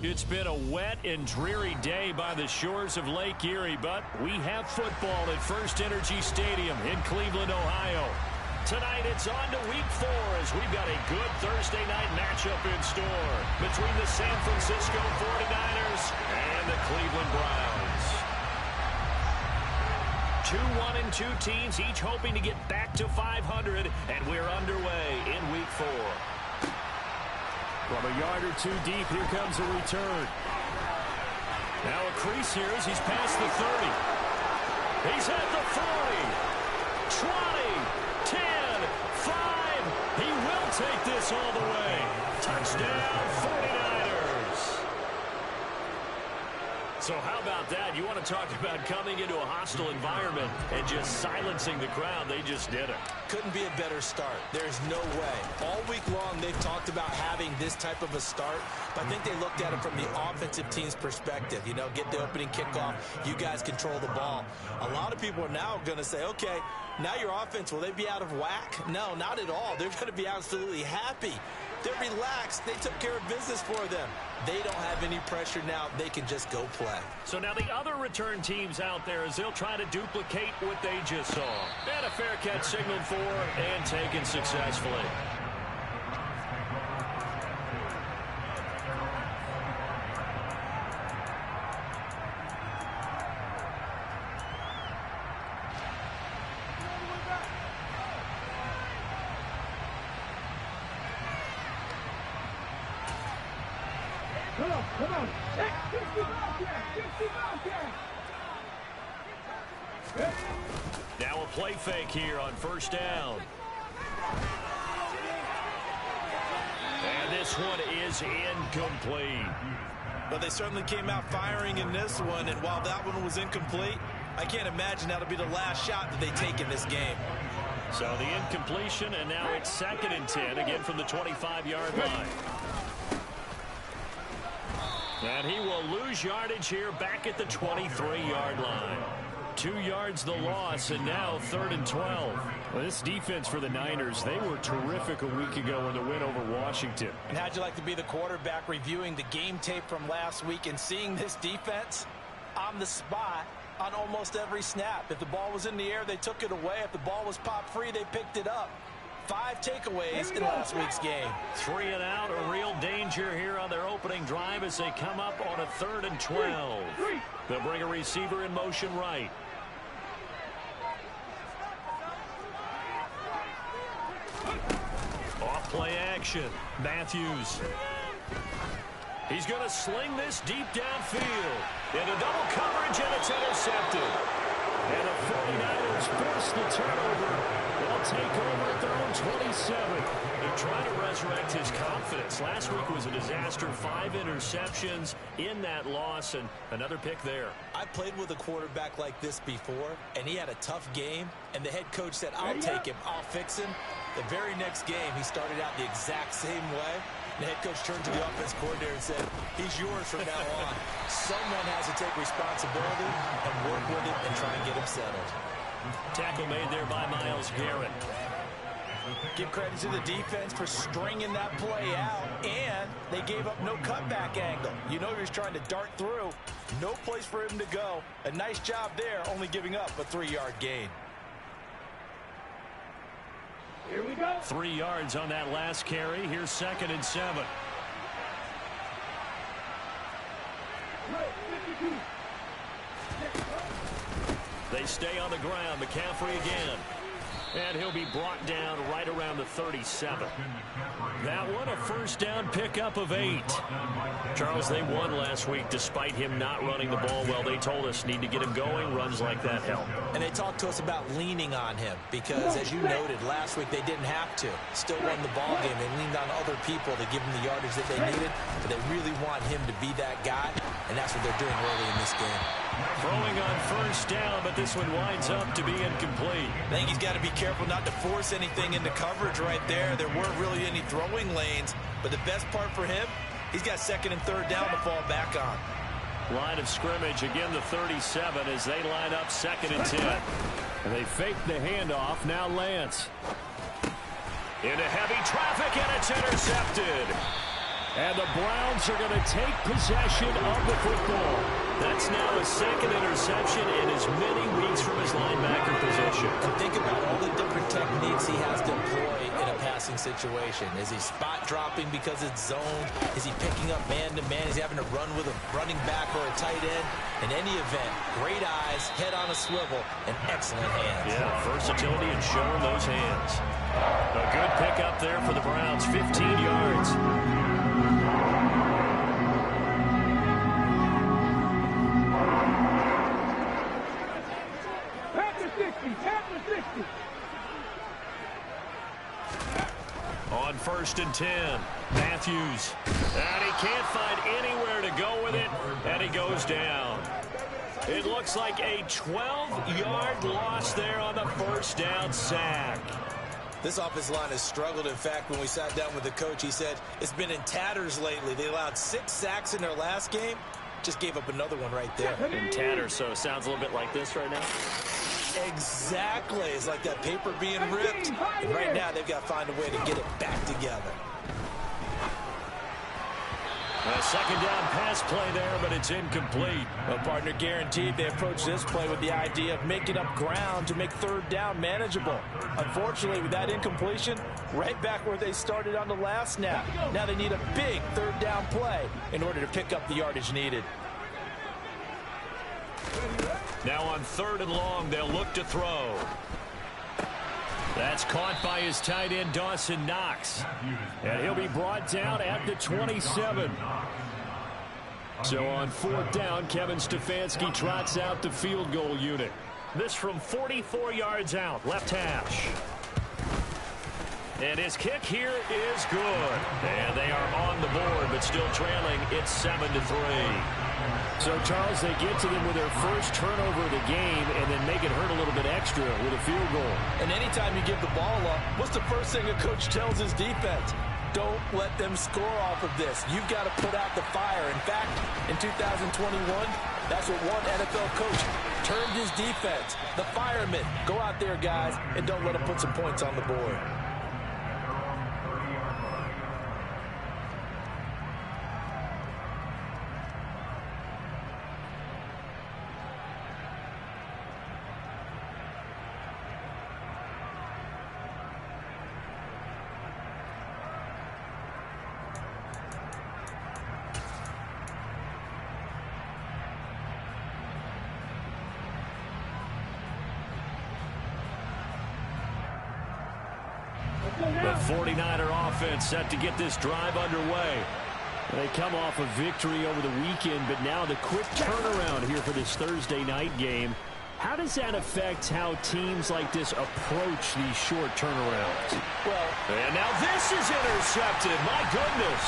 It's been a wet and dreary day by the shores of Lake Erie, but we have football at First Energy Stadium in Cleveland, Ohio. Tonight it's on to Week 4 as we've got a good Thursday night matchup in store between the San Francisco 49ers and the Cleveland Browns. 2-1-2 teams, each hoping to get back to 500, and we're underway in Week 4. From a yard or two deep, here comes a return. Now a crease here as he's past the 30. He's at the 40. 20, 10, 5. He will take this all the way. Touchdown, 49ers. So how about that? You want to talk about coming into a hostile environment and just silencing the crowd. They just did it. Couldn't be a better start. There's no way. All week long, they've talked about having this type of a start, but I think they looked at it from the offensive team's perspective. You know, get the opening kickoff. You guys control the ball. A lot of people are now going to say, okay, now your offense, will they be out of whack? No, not at all. They're going to be absolutely happy. They're relaxed. They took care of business for them. They don't have any pressure now. They can just go play. So now the other return teams out there as they'll try to duplicate what they just saw. And a fair catch signaled for and taken successfully. Come on. Now a play fake here on first down. And this one is incomplete. But they certainly came out firing in this one, and while that one was incomplete, I can't imagine that'll be the last shot that they take in this game. So the incompletion, and now it's 2nd and 10, again from the 25-yard line. And he will lose yardage here back at the 23-yard line. 2 yards the loss, and now 3rd and 12. Well, this defense for the Niners, they were terrific a week ago in the win over Washington. And how'd you like to be the quarterback reviewing the game tape from last week and seeing this defense on the spot on almost every snap? If the ball was in the air, they took it away. If the ball was popped free, they picked it up. 5 takeaways in last week's game. 3 and out, a real danger here on their opening drive as they come up on a 3rd and 12. They'll bring a receiver in motion right. Off play action. Matthews. He's going to sling this deep downfield. Into double coverage, and it's intercepted. And the 49ers force the turnover. They'll take over at their own 27. They're trying to resurrect his confidence. Last week was a disaster. 5 interceptions in that loss, and another pick there. I played with a quarterback like this before, and he had a tough game, and the head coach said, I'll take him, I'll fix him. The very next game, he started out the exact same way. The head coach turned to the offense coordinator and said, he's yours from now on. Someone has to take responsibility and work with him and try and get him settled. Tackle made there by Myles Garrett. Give credit to the defense for stringing that play out, and they gave up no cutback angle. You know he was trying to dart through. No place for him to go. A nice job there, only giving up a 3-yard gain. Here we go. 3 yards on that last carry. Here's 2nd and 7. They stay on the ground. McCaffrey again. And he'll be brought down right around the 37. That one, a first down pickup of 8. Charles, they won last week despite him not running the ball well. They told us need to get him going. Runs like that help. And they talked to us about leaning on him because, as you noted, last week they didn't have to. Still won the ball game. They leaned on other people to give them the yardage that they needed, but they really want him to be that guy, and that's what they're doing early in this game. Throwing on first down, but this one winds up to be incomplete. I think he's got to be careful not to force anything into coverage right there. There weren't really any throwing lanes, but the best part for him, he's got 2nd and 3rd down to fall back on. Line of scrimmage, again the 37 as they line up 2nd and 10. And they fake the handoff, now Lance. Into heavy traffic, and it's intercepted. And the Browns are going to take possession of the football. That's now a second interception in as many weeks from his linebacker position. And think about all the different techniques he has to employ in a passing situation. Is he spot dropping because it's zoned? Is he picking up man-to-man? Is he having to run with a running back or a tight end? In any event, great eyes, head on a swivel, and excellent hands. Yeah, versatility and showing those hands. A good pickup there for the Browns, 15 yards. On 1st and 10, Matthews. And he can't find anywhere to go with it, and he goes down. It looks like a 12-yard loss there on the first down sack. This offensive line has struggled. In fact, when we sat down with the coach, he said it's been in tatters lately. They allowed 6 sacks in their last game. Just gave up another one right there. In tatters, so it sounds a little bit like this right now. Exactly. It's like that paper being ripped. And right now, they've got to find a way to get it back together. A second down pass play there, but it's incomplete. Well, partner, guaranteed they approach this play with the idea of making up ground to make third down manageable. Unfortunately, with that incompletion, right back where they started on the last snap. Now they need a big third down play in order to pick up the yardage needed. Now on 3rd and long, they'll look to throw. That's caught by his tight end, Dawson Knox. And he'll be brought down at the 27. So on 4th down, Kevin Stefanski trots out the field goal unit. This from 44 yards out, left hash. And his kick here is good. And they are on the board, but still trailing. It's 7-3. So, Charles, they get to them with their first turnover of the game and then make it hurt a little bit extra with a field goal. And anytime you give the ball up, what's the first thing a coach tells his defense? Don't let them score off of this. You've got to put out the fire. In fact, in 2021, that's what one NFL coach termed his defense. The firemen. Go out there, guys, and don't let them put some points on the board. The 49er offense set to get this drive underway. They come off a victory over the weekend, but now the quick turnaround here for this Thursday night game. How does that affect how teams like this approach these short turnarounds? Well, and now this is intercepted. My goodness.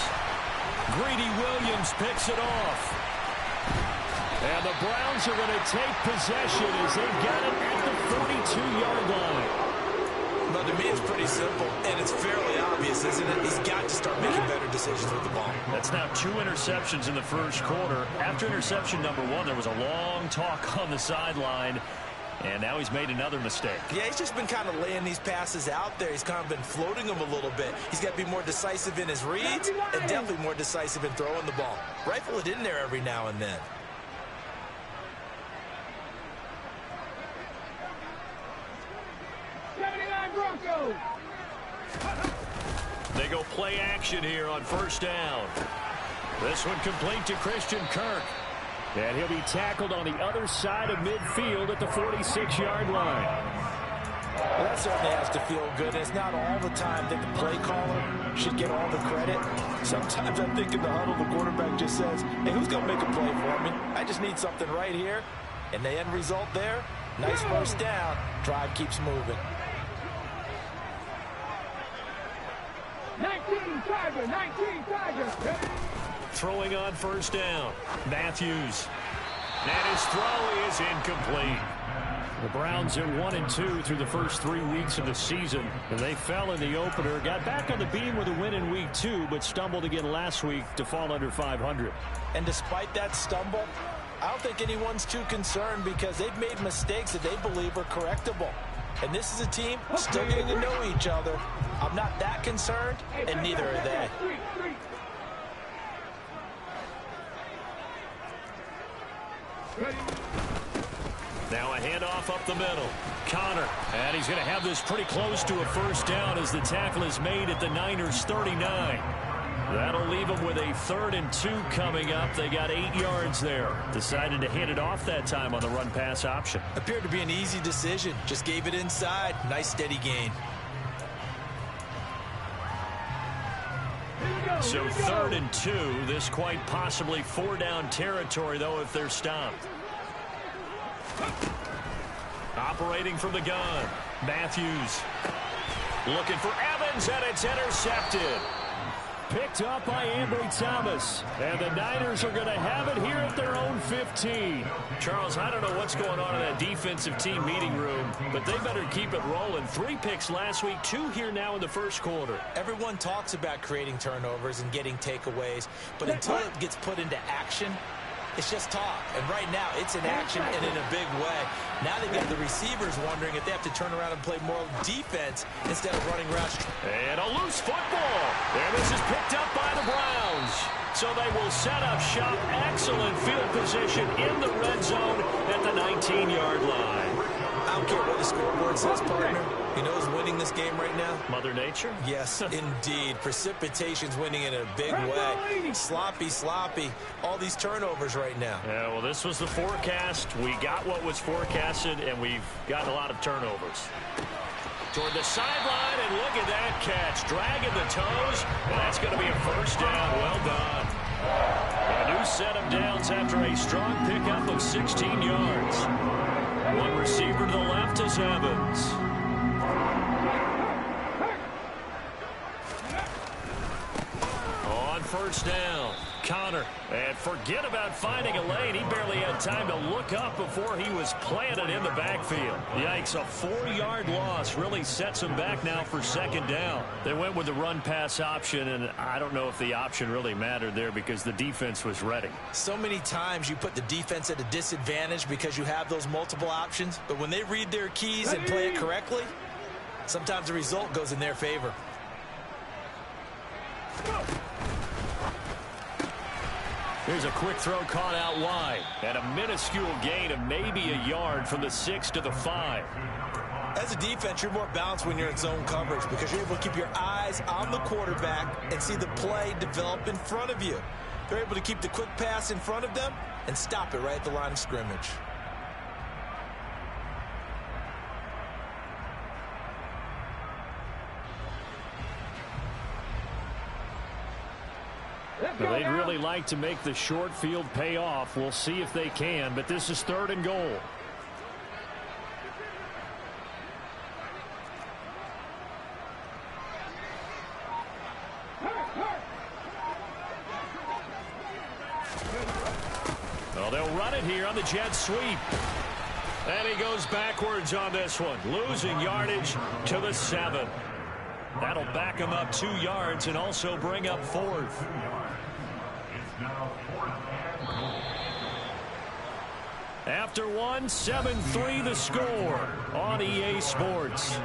Greedy Williams picks it off. And the Browns are going to take possession as they've got it at the 42-yard line. Well, to me, it's pretty simple, and it's fairly obvious, isn't it? He's got to start making better decisions with the ball. That's now 2 interceptions in the first quarter. After interception number 1, there was a long talk on the sideline, and now he's made another mistake. Yeah, he's just been kind of laying these passes out there. He's kind of been floating them a little bit. He's got to be more decisive in his reads and definitely more decisive in throwing the ball. Rifle it in there every now and then. They go play action here on first down. This one complete to Christian Kirk. And he'll be tackled on the other side of midfield at the 46-yard line. Well, that certainly has to feel good. It's not all the time that the play caller should get all the credit. Sometimes I think in the huddle, the quarterback just says, hey, who's going to make a play for me? I just need something right here. And the end result there, nice first down. Drive keeps moving. 19 Tiger. Throwing on first down. Matthews. And his throw is incomplete. The Browns are 1-2 through the first 3 weeks of the season. And they fell in the opener, got back on the beam with a win in week 2, but stumbled again last week to fall under 500. And despite that stumble, I don't think anyone's too concerned because they've made mistakes that they believe are correctable. And this is a team still getting to know each other. I'm not that concerned, and neither are they. Now a handoff up the middle. Connor. And he's going to have this pretty close to a first down as the tackle is made at the Niners' 39. That'll leave them with a 3rd and 2 coming up. They got 8 yards there. Decided to hand it off that time on the run-pass option. Appeared to be an easy decision. Just gave it inside. Nice steady gain. So 3rd and 2. This quite possibly 4-down territory, though, if they're stopped. Operating from the gun. Matthews. Looking for Evans, and it's intercepted. Picked up by Ambry Thomas. And the Niners are going to have it here at their own 15. Charles, I don't know what's going on in that defensive team meeting room, but they better keep it rolling. 3 picks last week, 2 here now in the first quarter. Everyone talks about creating turnovers and getting takeaways, but until it gets put into action, it's just talk. And right now, it's in action and in a big way. Now they've got the receivers wondering if they have to turn around and play more defense instead of running routes. And a loose football. And this is picked up by the Browns. So they will set up shop. Excellent field position in the red zone at the 19-yard line. I don't care what the scoreboard says, partner. You know who's winning this game right now? Mother Nature? Yes, indeed. Precipitation's winning in a big way. Sloppy, sloppy. All these turnovers right now. Yeah, well, this was the forecast. We got what was forecasted, and we've gotten a lot of turnovers. Toward the sideline, and look at that catch. Dragging the toes, and that's going to be a first down. Well done. A new set of downs after a strong pickup of 16 yards. One receiver to the left is Evans. On first down, Connor. And forget about finding a lane. He barely had time to look up before he was planted in the backfield. Yikes, a 4-yard loss really sets him back now for second down. They went with the run-pass option, and I don't know if the option really mattered there because the defense was ready. So many times you put the defense at a disadvantage because you have those multiple options, but when they read their keys and play it correctly, sometimes the result goes in their favor. Here's a quick throw caught out wide. And a minuscule gain of maybe a yard from the 6 to the 5. As a defense, you're more balanced when you're in zone coverage because you're able to keep your eyes on the quarterback and see the play develop in front of you. They're able to keep the quick pass in front of them and stop it right at the line of scrimmage. Well, they'd really like to make the short field pay off. We'll see if they can, but this is 3rd and goal. Well, they'll run it here on the jet sweep. And he goes backwards on this one, losing yardage to the 7. That'll back him up 2 yards and also bring up 4th. After 1, 7-3 the score on EA Sports.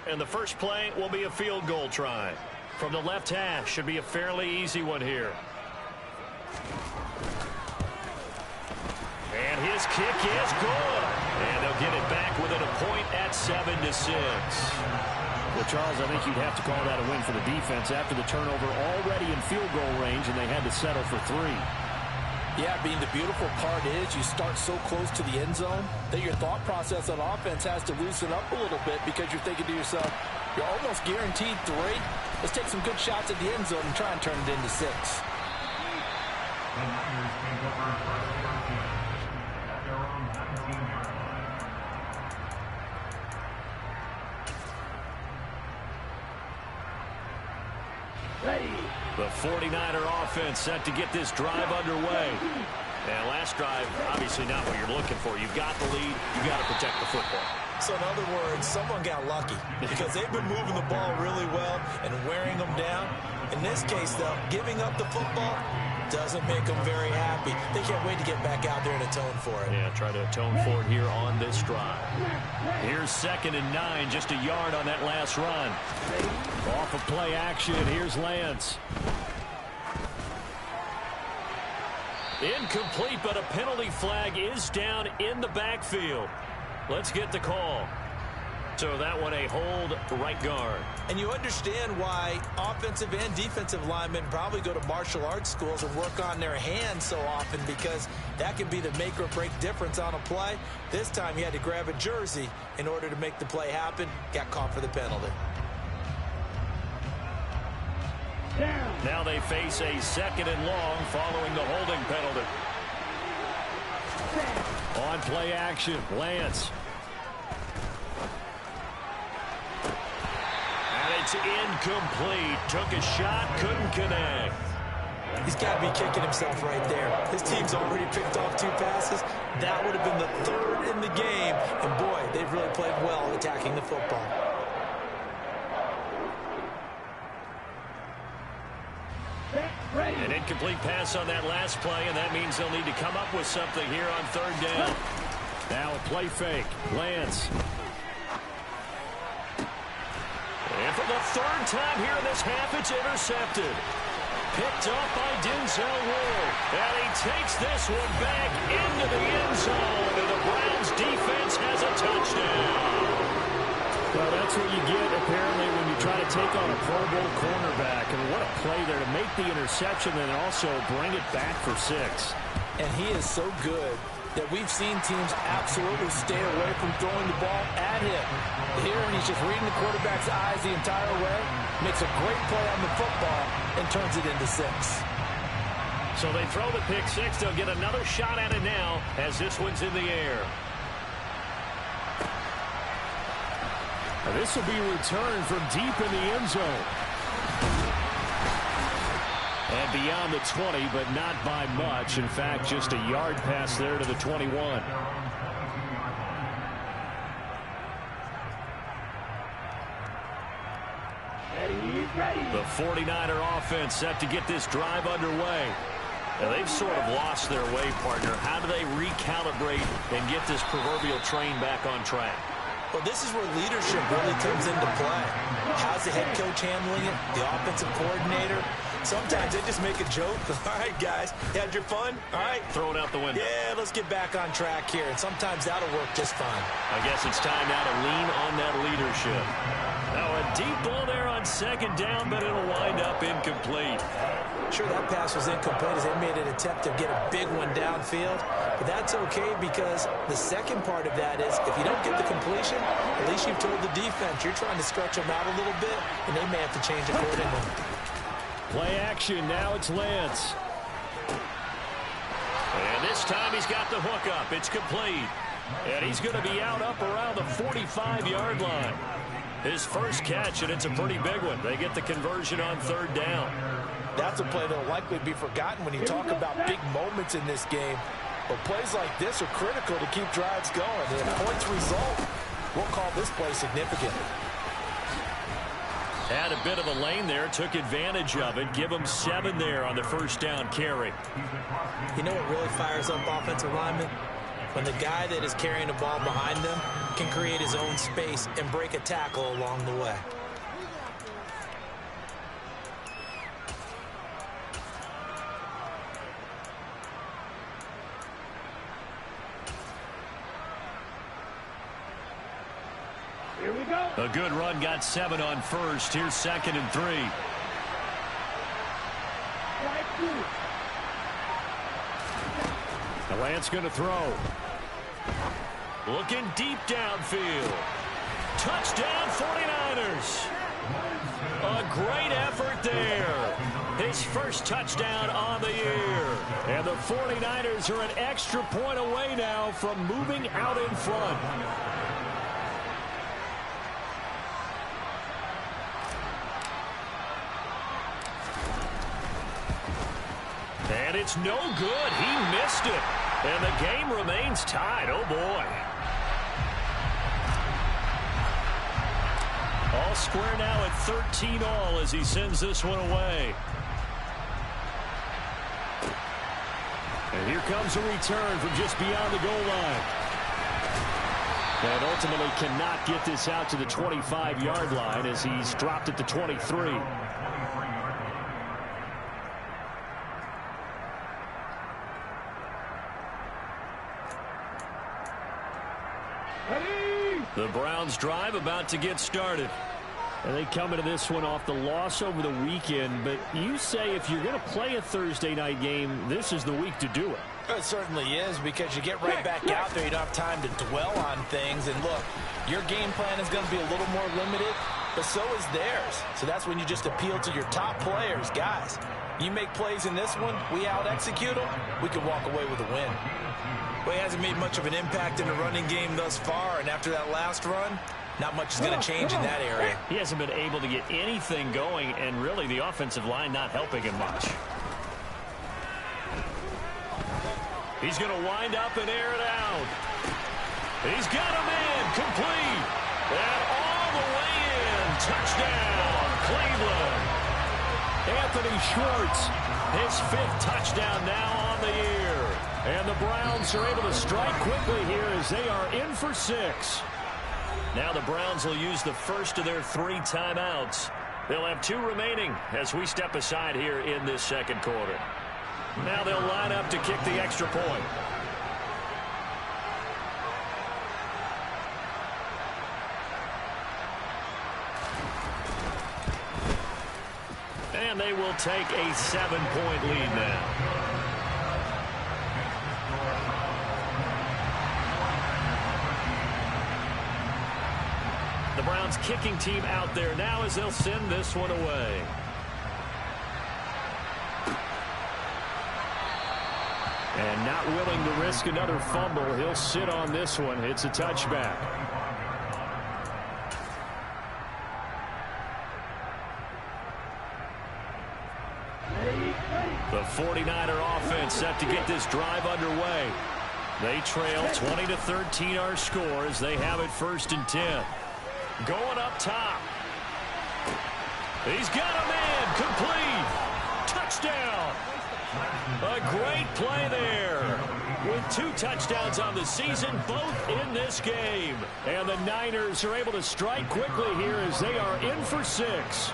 And the first play will be a field goal try. From the left hash, should be a fairly easy one here. And his kick is good. And they'll get it back within a point at 7-6. Well, Charles, I think you'd have to call that a win for the defense after the turnover already in field goal range, and they had to settle for 3. Yeah, Bean, the beautiful part is you start so close to the end zone that your thought process on offense has to loosen up a little bit because you're thinking to yourself, you're almost guaranteed 3. Let's take some good shots at the end zone and try and turn it into 6. The 49er offense set to get this drive underway. And last drive, obviously not what you're looking for. You've got the lead. You've got to protect the football. So in other words, someone got lucky because they've been moving the ball really well and wearing them down. In this case, though, giving up the football doesn't make them very happy. They can't wait to get back out there and atone for it. Yeah, try to atone for it here on this drive. Here's 2nd and 9, just a yard on that last run. Off of play action, here's Lance. Incomplete, but a penalty flag is down in the backfield. Let's get the call. So that one a hold right guard. And you understand why offensive and defensive linemen probably go to martial arts schools and work on their hands so often, because that can be the make or break difference on a play. This time he had to grab a jersey in order to make the play happen. Got caught for the penalty. Now they face a 2nd and long following the holding penalty. On play action, Lance. And it's incomplete. Took a shot, couldn't connect. He's got to be kicking himself right there. His team's already picked off 2 passes. That would have been the 3rd in the game. And boy, they've really played well attacking the football. An incomplete pass on that last play, and that means they'll need to come up with something here on 3rd down. Now a play fake. Lance. And for the 3rd time here in this half, it's intercepted. Picked up by Denzel Ward. And he takes this one back into the end zone. And the Browns defense has a touchdown. Well, that's what you get, apparently, when you try to take on a Pro Bowl cornerback. And what a play there to make the interception and also bring it back for 6. And he is so good that we've seen teams absolutely stay away from throwing the ball at him. Here, and he's just reading the quarterback's eyes the entire way, makes a great play on the football, and turns it into 6. So they throw the pick 6. They'll get another shot at it now as this one's in the air. This will be returned from deep in the end zone. And beyond the 20, but not by much. In fact, just a yard pass there to the 21. The 49er offense set to get this drive underway. Now, they've sort of lost their way, partner. How do they recalibrate and get this proverbial train back on track? Well, this is where leadership really comes into play. How's the head coach handling it? The offensive coordinator? Sometimes they just make a joke. All right, guys, you had your fun? All right. Throw it out the window. Yeah, let's get back on track here. And sometimes that'll work just fine. I guess it's time now to lean on that leadership. Now a deep ball there on 2nd down, but it'll wind up incomplete. Sure, that pass was incomplete as they made an attempt to get a big one downfield. But that's okay, because the second part of that is if you don't get the completion, at least you've told the defense you're trying to stretch them out a little bit, and they may have to change accordingly. Play action. Now it's Lance. And this time he's got the hook up. It's complete. And he's going to be out up around the 45-yard line. His first catch, and it's a pretty big one. They get the conversion on 3rd down. That's a play that'll likely be forgotten when you talk about big moments in this game. But plays like this are critical to keep drives going. And if points result, we'll call this play significant. Had a bit of a lane there, took advantage of it. Give him 7 there on the 1st down carry. You know what really fires up offensive linemen? When the guy that is carrying the ball behind them can create his own space and break a tackle along the way. Here we go. A good run, got 7 on 1st. Here's 2nd and 3. The Lance going to throw. Looking deep downfield. Touchdown 49ers. A great effort there. His first touchdown on the year. And the 49ers are an extra point away now from moving out in front. And it's no good. He missed it. And the game remains tied. Oh, boy. square now at 13 all as he sends this one away. And here comes a return from just beyond the goal line. And ultimately cannot get this out to the 25-yard line as he's dropped at the 23. The Browns drive about to get started. And they come into this one off the loss over the weekend. But you say if you're going to play a Thursday night game, this is the week to do it. It certainly is, because you get right back out there. You don't have time to dwell on things. And look, your game plan is going to be a little more limited, but so is theirs. So that's when you just appeal to your top players. Guys, you make plays in this one, we out-execute them, we can walk away with a win. Well, he hasn't made much of an impact in the running game thus far, and after that last run, not much is going to change in that area. He hasn't been able to get anything going, and really the offensive line not helping him much. He's going to wind up and air it out. He's got a man complete. And all the way in. Touchdown, Cleveland. Anthony Schwartz, his 5th touchdown now on the year. And the Browns are able to strike quickly here as they are in for 6. Now the Browns will use the first of their 3 timeouts. They'll have 2 remaining as we step aside here in this second quarter. Now they'll line up to kick the extra point. And they will take a 7-point lead now. The Browns kicking team out there now as they'll send this one away. And not willing to risk another fumble, he'll sit on this one. It's a touchback. The 49er offense set to get this drive underway. They trail 20-13 our score as they have it 1st and 10. Going up top. He's got a man complete. Touchdown. A great play there. With 2 touchdowns on the season, both in this game. And the Niners are able to strike quickly here as they are in for 6.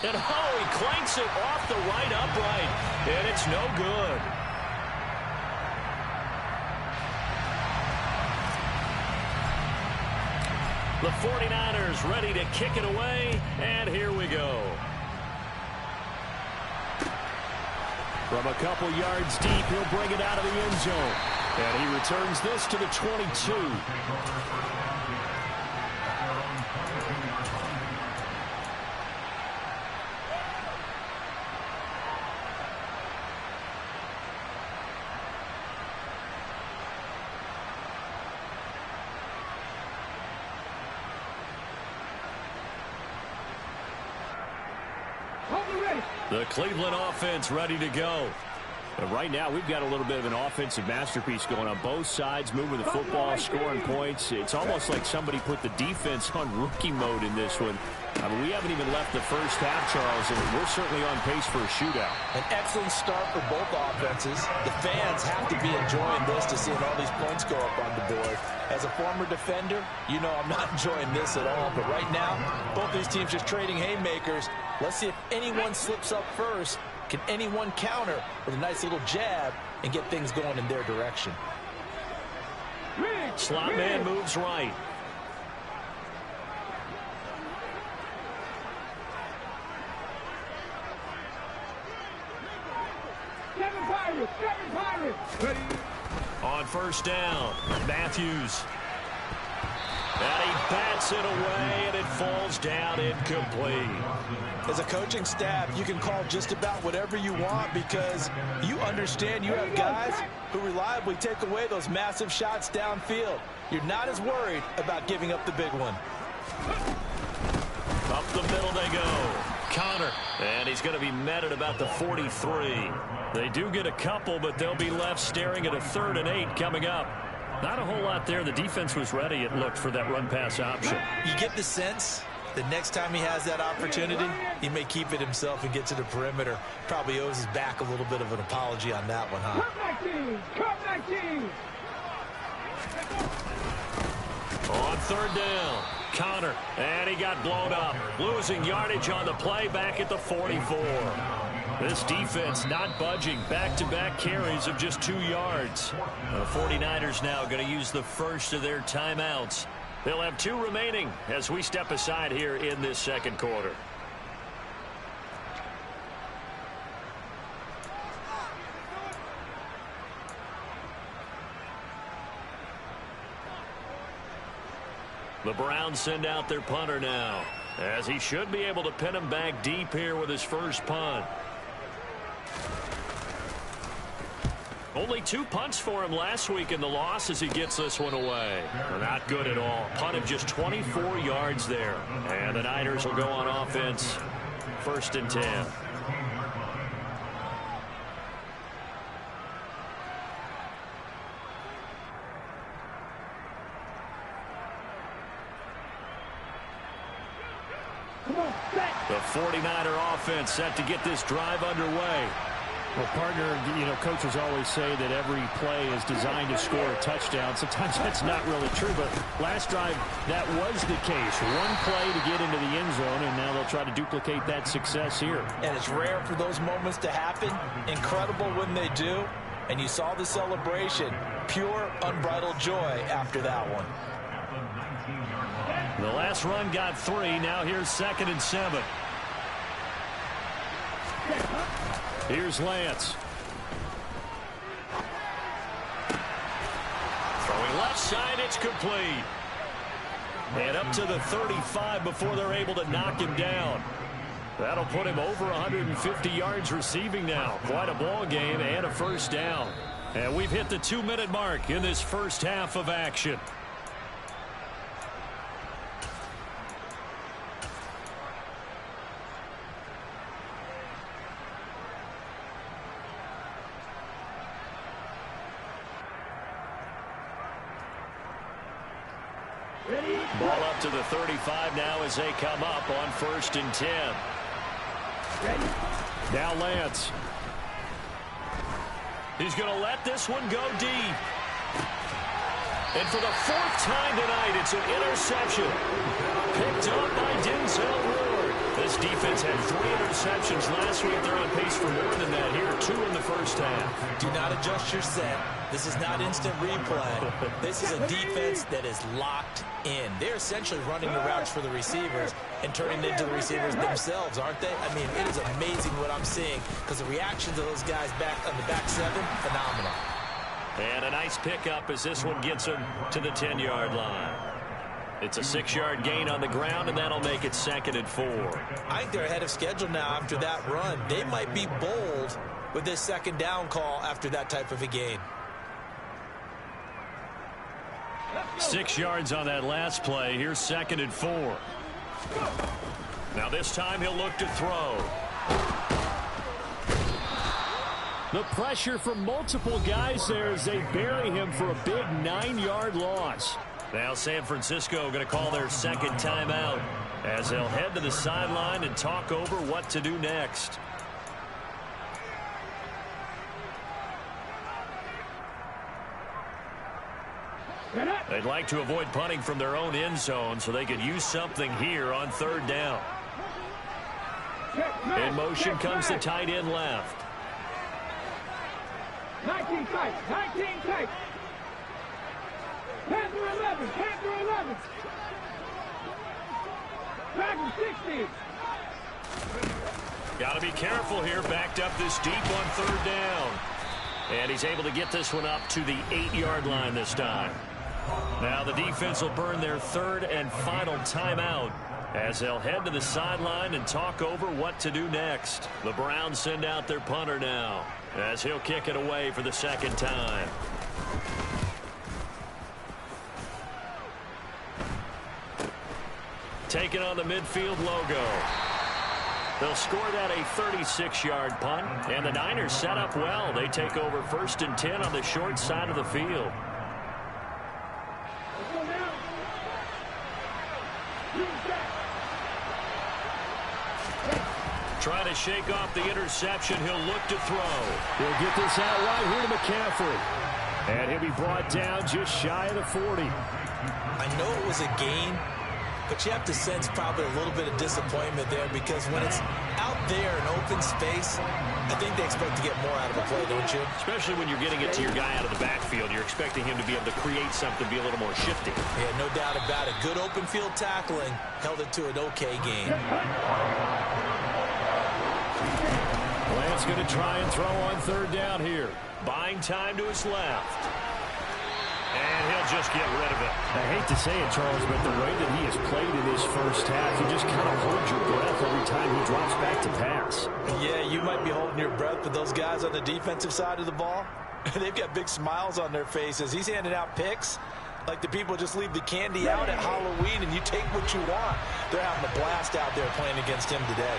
And he clanks it off the right upright. And it's no good. The 49ers ready to kick it away, and here we go. From a couple yards deep, he'll bring it out of the end zone. And he returns this to the 22. The Cleveland offense ready to go. But right now, we've got a little bit of an offensive masterpiece going on both sides, moving the football, scoring points. It's almost like somebody put the defense on rookie mode in this one. I mean, we haven't even left the first half, Charles, and we're certainly on pace for a shootout. An excellent start for both offenses. The fans have to be enjoying this to seeing all these points go up on the board. As a former defender, you know I'm not enjoying this at all. But right now, both these teams just trading haymakers. Let's see if anyone slips up first. Can anyone counter with a nice little jab and get things going in their direction? Slot man moves right. On 1st down, Matthews. And he bats it away, and it falls down incomplete. As a coaching staff, you can call just about whatever you want because you understand you have guys who reliably take away those massive shots downfield. You're not as worried about giving up the big one. Up the middle they go. Connor. And he's going to be met at about the 43. They do get a couple, but they'll be left staring at a 3rd and 8 coming up. Not a whole lot there. The defense was ready, it looked, for that run-pass option. You get the sense the next time he has that opportunity, he may keep it himself and get to the perimeter. Probably owes his back a little bit of an apology on that one, huh? On third down, Connor, and he got blown up. Losing yardage on the play back at the 44. This defense not budging. Back-to-back carries of just 2 yards. The 49ers now going to use the first of their timeouts. They'll have 2 remaining as we step aside here in this second quarter. The Browns send out their punter now, as he should be able to pin him back deep here with his first punt. Only 2 punts for him last week in the loss as he gets this one away. Not good at all. Punt of just 24 yards there. And the Niners will go on offense. 1st and 10. The 49er offense set to get this drive underway. Well, partner, coaches always say that every play is designed to score a touchdown. Sometimes that's not really true, but last drive, that was the case. 1 play to get into the end zone, and now they'll try to duplicate that success here. And it's rare for those moments to happen. Incredible when they do. And you saw the celebration. Pure, unbridled joy after that one. The last run got 3. Now here's 2nd and 7. Here's Lance. Throwing left side, it's complete. And up to the 35 before they're able to knock him down. That'll put him over 150 yards receiving now. Quite a ball game and a first down. And we've hit the 2-minute mark in this first half of action. Ball up to the 35 now as they come up on 1st and 10. Now Lance. He's going to let this one go deep. And for the 4th time tonight, it's an interception. Picked up by Denzel Ward. This defense had 3 interceptions last week. They're on pace for more than that here. 2 in the first half. Do not adjust your set. This is not instant replay. This is a defense that is locked in. They're essentially running the routes for the receivers and turning it into the receivers themselves, aren't they? I mean, it is amazing what I'm seeing because the reactions of those guys back on the back 7, phenomenal. And a nice pickup as this one gets him to the 10-yard line. It's a 6-yard gain on the ground, and that'll make it 2nd and 4. I think they're ahead of schedule now after that run. They might be bold with this 2nd down call after that type of a gain. 6 yards on that last play. Here's 2nd and 4. Now this time he'll look to throw. The pressure from multiple guys there as they bury him for a big 9-yard loss. Now San Francisco going to call their 2nd timeout as they'll head to the sideline and talk over what to do next. They'd like to avoid punting from their own end zone so they could use something here on 3rd down. In motion comes the tight end left. 19 tight, 19 tight. Panther 11, Panther 11. Dragon 60. Got to be careful here. Backed up this deep on 3rd down. And he's able to get this one up to the 8-yard line this time. Now the defense will burn their 3rd and final timeout as they'll head to the sideline and talk over what to do next. The Browns send out their punter now as he'll kick it away for the 2nd time. Taking on the midfield logo. They'll score that a 36-yard punt, and the Niners set up well. They take over 1st and 10 on the short side of the field. Trying to shake off the interception. He'll look to throw. He'll get this out right here to McCaffrey. And he'll be brought down just shy of the 40. I know it was a gain, but you have to sense probably a little bit of disappointment there because when it's out there in open space, I think they expect to get more out of a play, don't you? Especially when you're getting it to your guy out of the backfield. You're expecting him to be able to create something, be a little more shifty. Yeah, no doubt about it. Good open field tackling held it to an okay gain. Lance going to try and throw on third down here. Buying time to his left. And he'll just get rid of it. I hate to say it, Charles, but the way that he has played in this first half, you just kind of hold your breath every time he drops back to pass. Yeah, you might be holding your breath, but those guys on the defensive side of the ball, they've got big smiles on their faces. He's handing out picks like the people just leave the candy out at Halloween and you take what you want. They're having a blast out there playing against him today.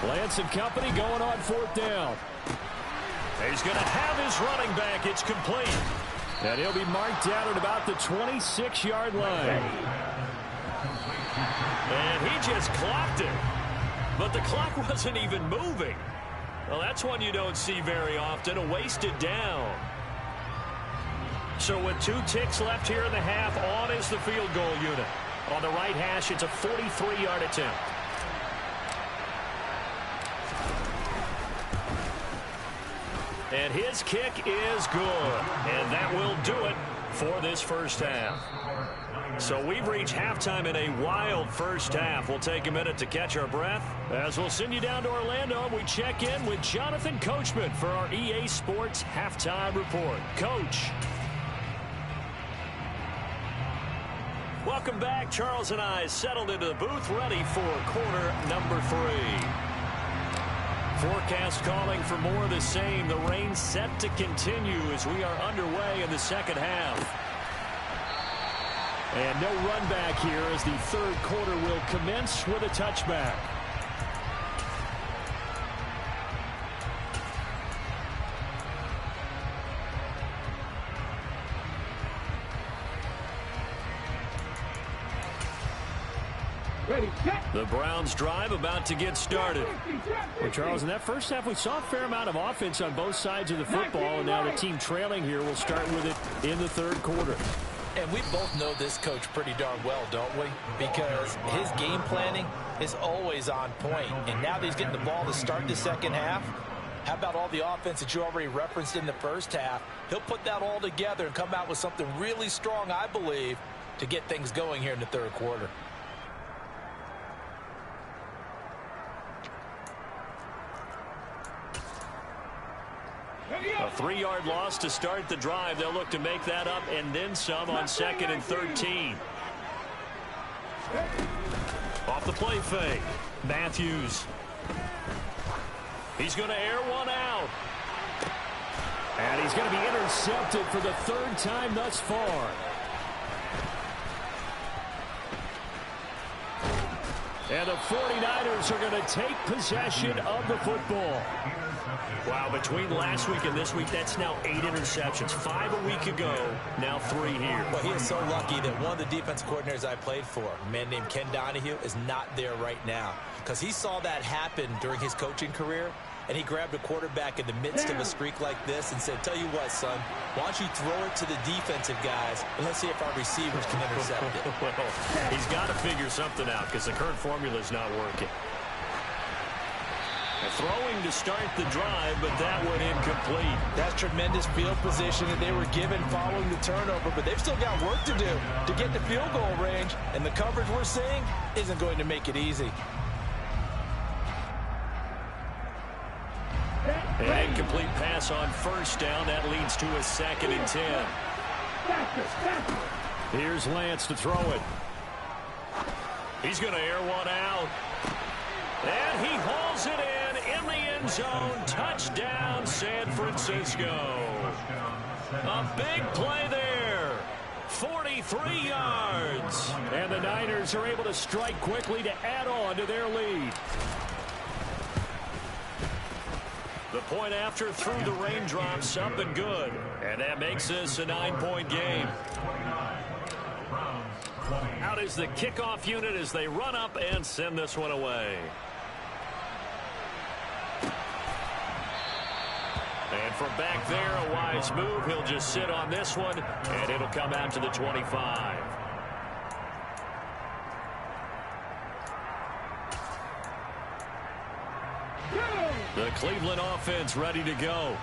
Lance and company going on fourth down. He's going to have his running back. It's complete. And he'll be marked down at about the 26-yard line. And he just clocked it. But the clock wasn't even moving. Well, that's one you don't see very often, a wasted down. So with 2 ticks left here in the half, on is the field goal unit. On the right hash, it's a 43-yard attempt. And his kick is good. And that will do it for this first half. So we've reached halftime in a wild first half. We'll take a minute to catch our breath as we'll send you down to Orlando. We check in with Jonathan Coachman for our EA Sports Halftime Report. Coach. Welcome back. Charles and I settled into the booth, ready for quarter number 3. Forecast calling for more of the same. The rain set to continue as we are underway in the second half. And no run back here as the third quarter will commence with a touchback. The Browns drive about to get started. Well, Charles, in that first half, we saw a fair amount of offense on both sides of the football, and now the team trailing here will start with it in the third quarter. And we both know this coach pretty darn well, don't we? Because his game planning is always on point. And now that he's getting the ball to start the second half, how about all the offense that you already referenced in the first half? He'll put that all together and come out with something really strong, I believe, to get things going here in the third quarter. A 3-yard loss to start the drive. They'll look to make that up and then some on 2nd and 13. Off the play fake. Matthews. He's going to air one out. And he's going to be intercepted for the third time thus far. And the 49ers are going to take possession of the football. Wow, between last week and this week, that's now 8 interceptions. 5 a week ago, now 3 here. Well, he is so lucky that one of the defense coordinators I played for, a man named Ken Donahue, is not there right now. Because he saw that happen during his coaching career, and he grabbed a quarterback in the midst of a streak like this and said, tell you what, son, why don't you throw it to the defensive guys, and let's see if our receivers can intercept it. Well, he's got to figure something out because the current formula is not working. Throwing to start the drive, but that one incomplete. That's tremendous field position that they were given following the turnover, but they've still got work to do to get the field goal range, and the coverage we're seeing isn't going to make it easy. An incomplete pass on first down. That leads to a 2nd and 10. Here's Lance to throw it. He's going to air one out. And he hauls it in the end zone. Touchdown, San Francisco. A big play there. 43 yards. And the Niners are able to strike quickly to add on to their lead. The point after through the raindrops, up and good. And that makes this a 9-point game. Out is the kickoff unit as they run up and send this one away. And from back there, a wise move. He'll just sit on this one, and it'll come out to the 25. The Cleveland offense ready to go.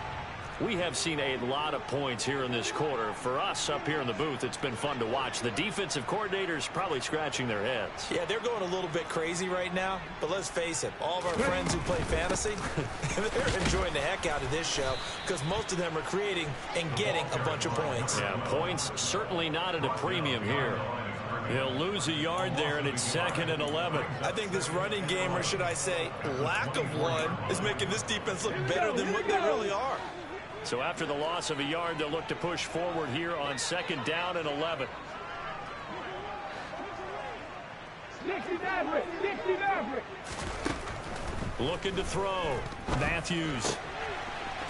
We have seen a lot of points here in this quarter. For us up here in the booth, it's been fun to watch. The defensive coordinators probably scratching their heads. Yeah, they're going a little bit crazy right now. But let's face it, all of our friends who play fantasy, they're enjoying the heck out of this show because most of them are creating and getting a bunch of points. Yeah, points certainly not at a premium here. He'll lose a yard there, and it's 2nd and 11. I think this running game, or should I say lack of one, is making this defense look better than what they really are. So after the loss of a yard, they'll look to push forward here on 2nd down and 11. 60 Maverick, 60 Maverick. Looking to throw. Matthews.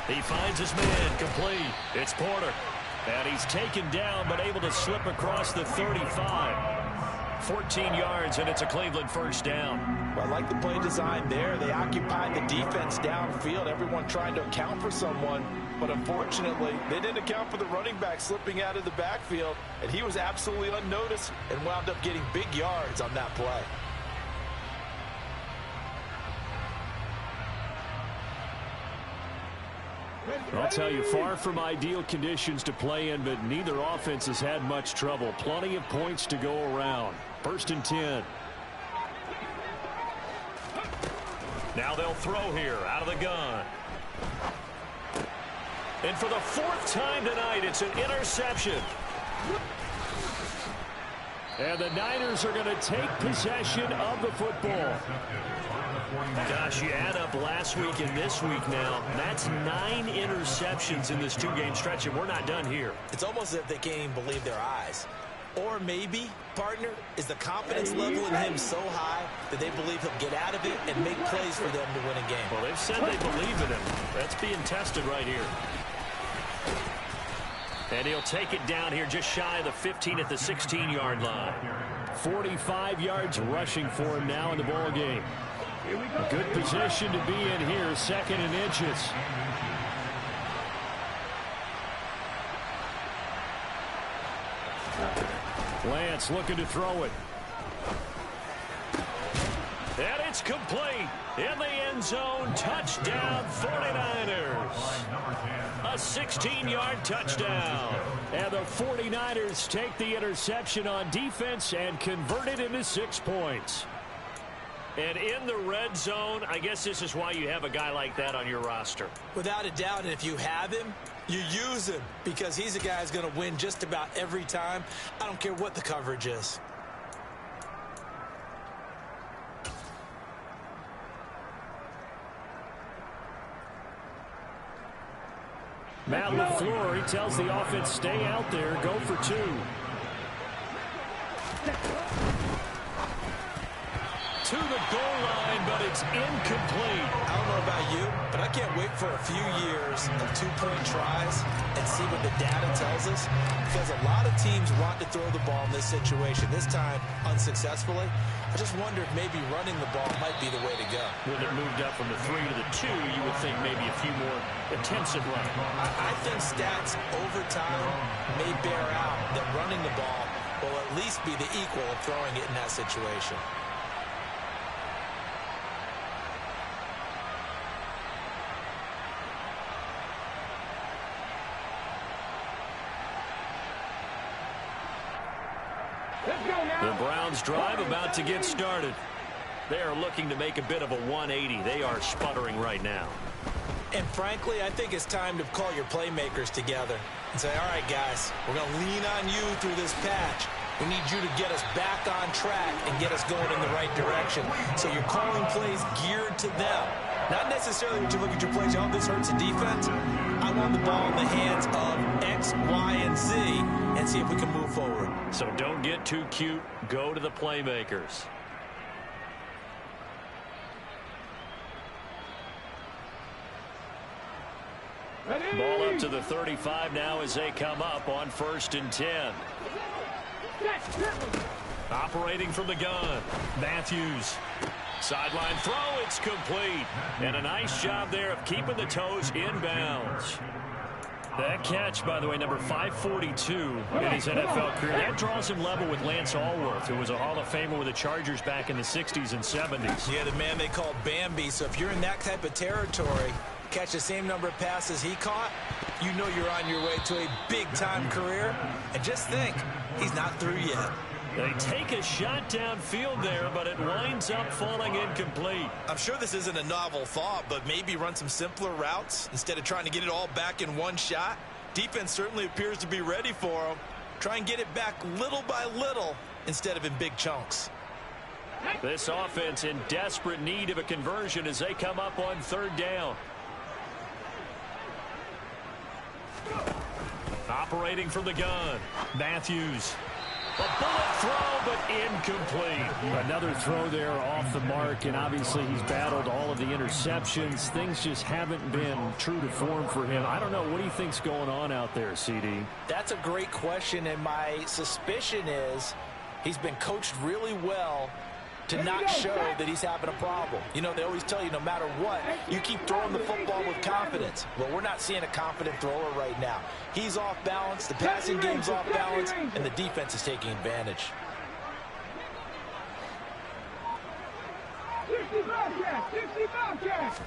He finds his man, complete. It's Porter. And he's taken down, but able to slip across the 35. 14 yards, and it's a Cleveland first down. Well, I like the play design there. They occupied the defense downfield, everyone trying to account for someone. But unfortunately, they didn't account for the running back slipping out of the backfield, and he was absolutely unnoticed and wound up getting big yards on that play. I'll tell you, far from ideal conditions to play in, but neither offense has had much trouble. Plenty of points to go around. 1st and 10. Now they'll throw here out of the gun. And for the 4th time tonight, it's an interception. And the Niners are going to take possession of the football. Gosh, you add up last week and this week now. That's 9 interceptions in this 2-game stretch, and we're not done here. It's almost as if they can't even believe their eyes. Or maybe, partner, is the confidence level in him so high that they believe he'll get out of it and make plays for them to win a game. Well, they've said they believe in him. That's being tested right here. And he'll take it down here just shy of the 15 at the 16-yard line. 45 yards rushing for him now in the ball game. A good position to be in here, 2nd and inches. Lance looking to throw it. And it's complete. In the end zone, touchdown 49ers. A 16-yard touchdown. And the 49ers take the interception on defense and convert it into 6 points. And in the red zone, I guess this is why you have a guy like that on your roster. Without a doubt, and if you have him, you use him because he's a guy who's going to win just about every time. I don't care what the coverage is. Matt LaFleur, he tells the offense, stay out there, go for 2. To the goal line, but it's incomplete. I don't know about you, but I can't wait for a few years of 2-point tries and see what the data tells us, because a lot of teams want to throw the ball in this situation. This time, unsuccessfully. I just wonder if maybe running the ball might be the way to go. When it moved up from the 3 to the 2, you would think maybe a few more attempts at running. I think stats over time may bear out that running the ball will at least be the equal of throwing it in that situation. The Browns drive about to get started. They are looking to make a bit of a 180. They are sputtering right now. And frankly, I think it's time to call your playmakers together and say, all right, guys, we're going to lean on you through this patch. We need you to get us back on track and get us going in the right direction. So you're calling plays geared to them. Not necessarily when you look at your plays, oh, this hurts the defense. I want the ball in the hands of X, Y, and Z and see if we can move forward. So don't get too cute. Go to the playmakers. Ball up to the 35 now as they come up on 1st and 10. Operating from the gun, Matthews. Sideline throw, it's complete. And a nice job there of keeping the toes in bounds. That catch, by the way, number 542 in his NFL career. That draws him level with Lance Allworth, who was a Hall of Famer with the Chargers back in the 60s and 70s. Yeah, the man they called Bambi. So if you're in that type of territory, catch the same number of passes he caught, you know you're on your way to a big-time career. And just think, he's not through yet. They take a shot downfield there, but it winds up falling incomplete. I'm sure this isn't a novel thought, but maybe run some simpler routes instead of trying to get it all back in one shot. Defense certainly appears to be ready for him. Try and get it back little by little instead of in big chunks. This offense in desperate need of a conversion as they come up on third down. Operating from the gun, Matthews. A bullet throw, but incomplete. Another throw there off the mark, and obviously he's battled all of the interceptions. Things just haven't been true to form for him. I don't know. What do you think's going on out there, CD? That's a great question, and my suspicion is he's been coached really well to not show that he's having a problem. You know, they always tell you no matter what, you keep throwing the football with confidence. Well, we're not seeing a confident thrower right now. He's off balance, the passing game's off balance, and the defense is taking advantage. 60 Bobcats, 60 Bobcats.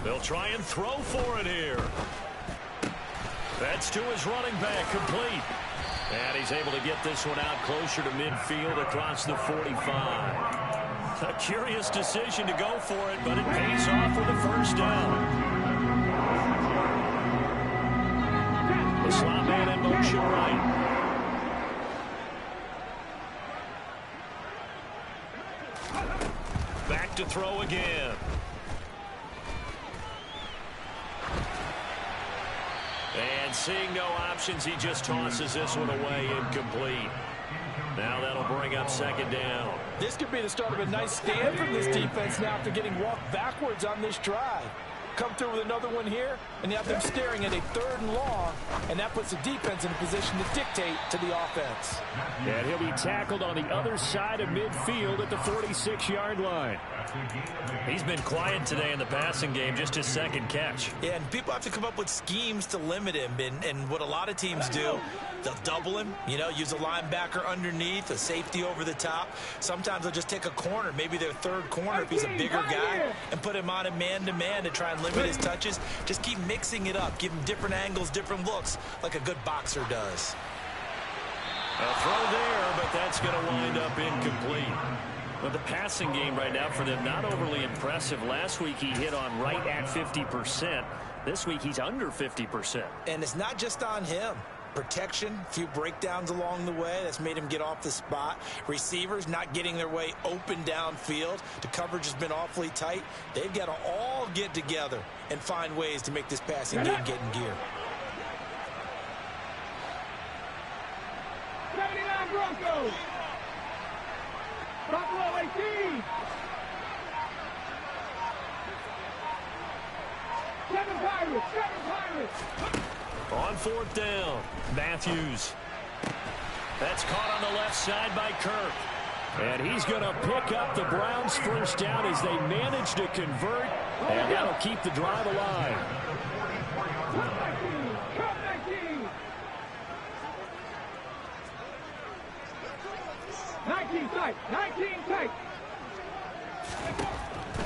They'll try and throw for it here. That's to his running back, complete. And he's able to get this one out closer to midfield across the 45. A curious decision to go for it, but it pays off with a first down. The slot man in motion right. Back to throw again. And seeing no options, he just tosses this one away, incomplete. Now that'll bring up second down. This could be the start of a nice stand from this defense now after getting walked backwards on this drive. Come through with another one here, and you have them staring at a 3rd and long, and that puts the defense in a position to dictate to the offense. And he'll be tackled on the other side of midfield at the 46-yard line. He's been quiet today in the passing game, just his second catch. Yeah, and people have to come up with schemes to limit him, and what a lot of teams do, they'll double him, you know, use a linebacker underneath, a safety over the top. Sometimes they'll just take a corner, maybe their 3rd corner if he's a bigger guy, and put him on a man-to-man to try and limit his touches. Just keep mixing it up, give him different angles, different looks, like a good boxer does. A throw there, but that's going to wind up incomplete. But the passing game right now for them, not overly impressive. Last week he hit on right at 50%. This week he's under 50%. And it's not just on him. Protection, a few breakdowns along the way. That's made him get off the spot. Receivers not getting their way open downfield. The coverage has been awfully tight. They've got to all get together and find ways to make this passing game get in gear. 79 Broncos. Buffalo 18. 7 Pirates, 7 Pirates. On 4th down, Matthews. That's caught on the left side by Kirk. And he's going to pick up the Browns' first down as they manage to convert, and that'll keep the drive alive. 19 tight, 19 tight.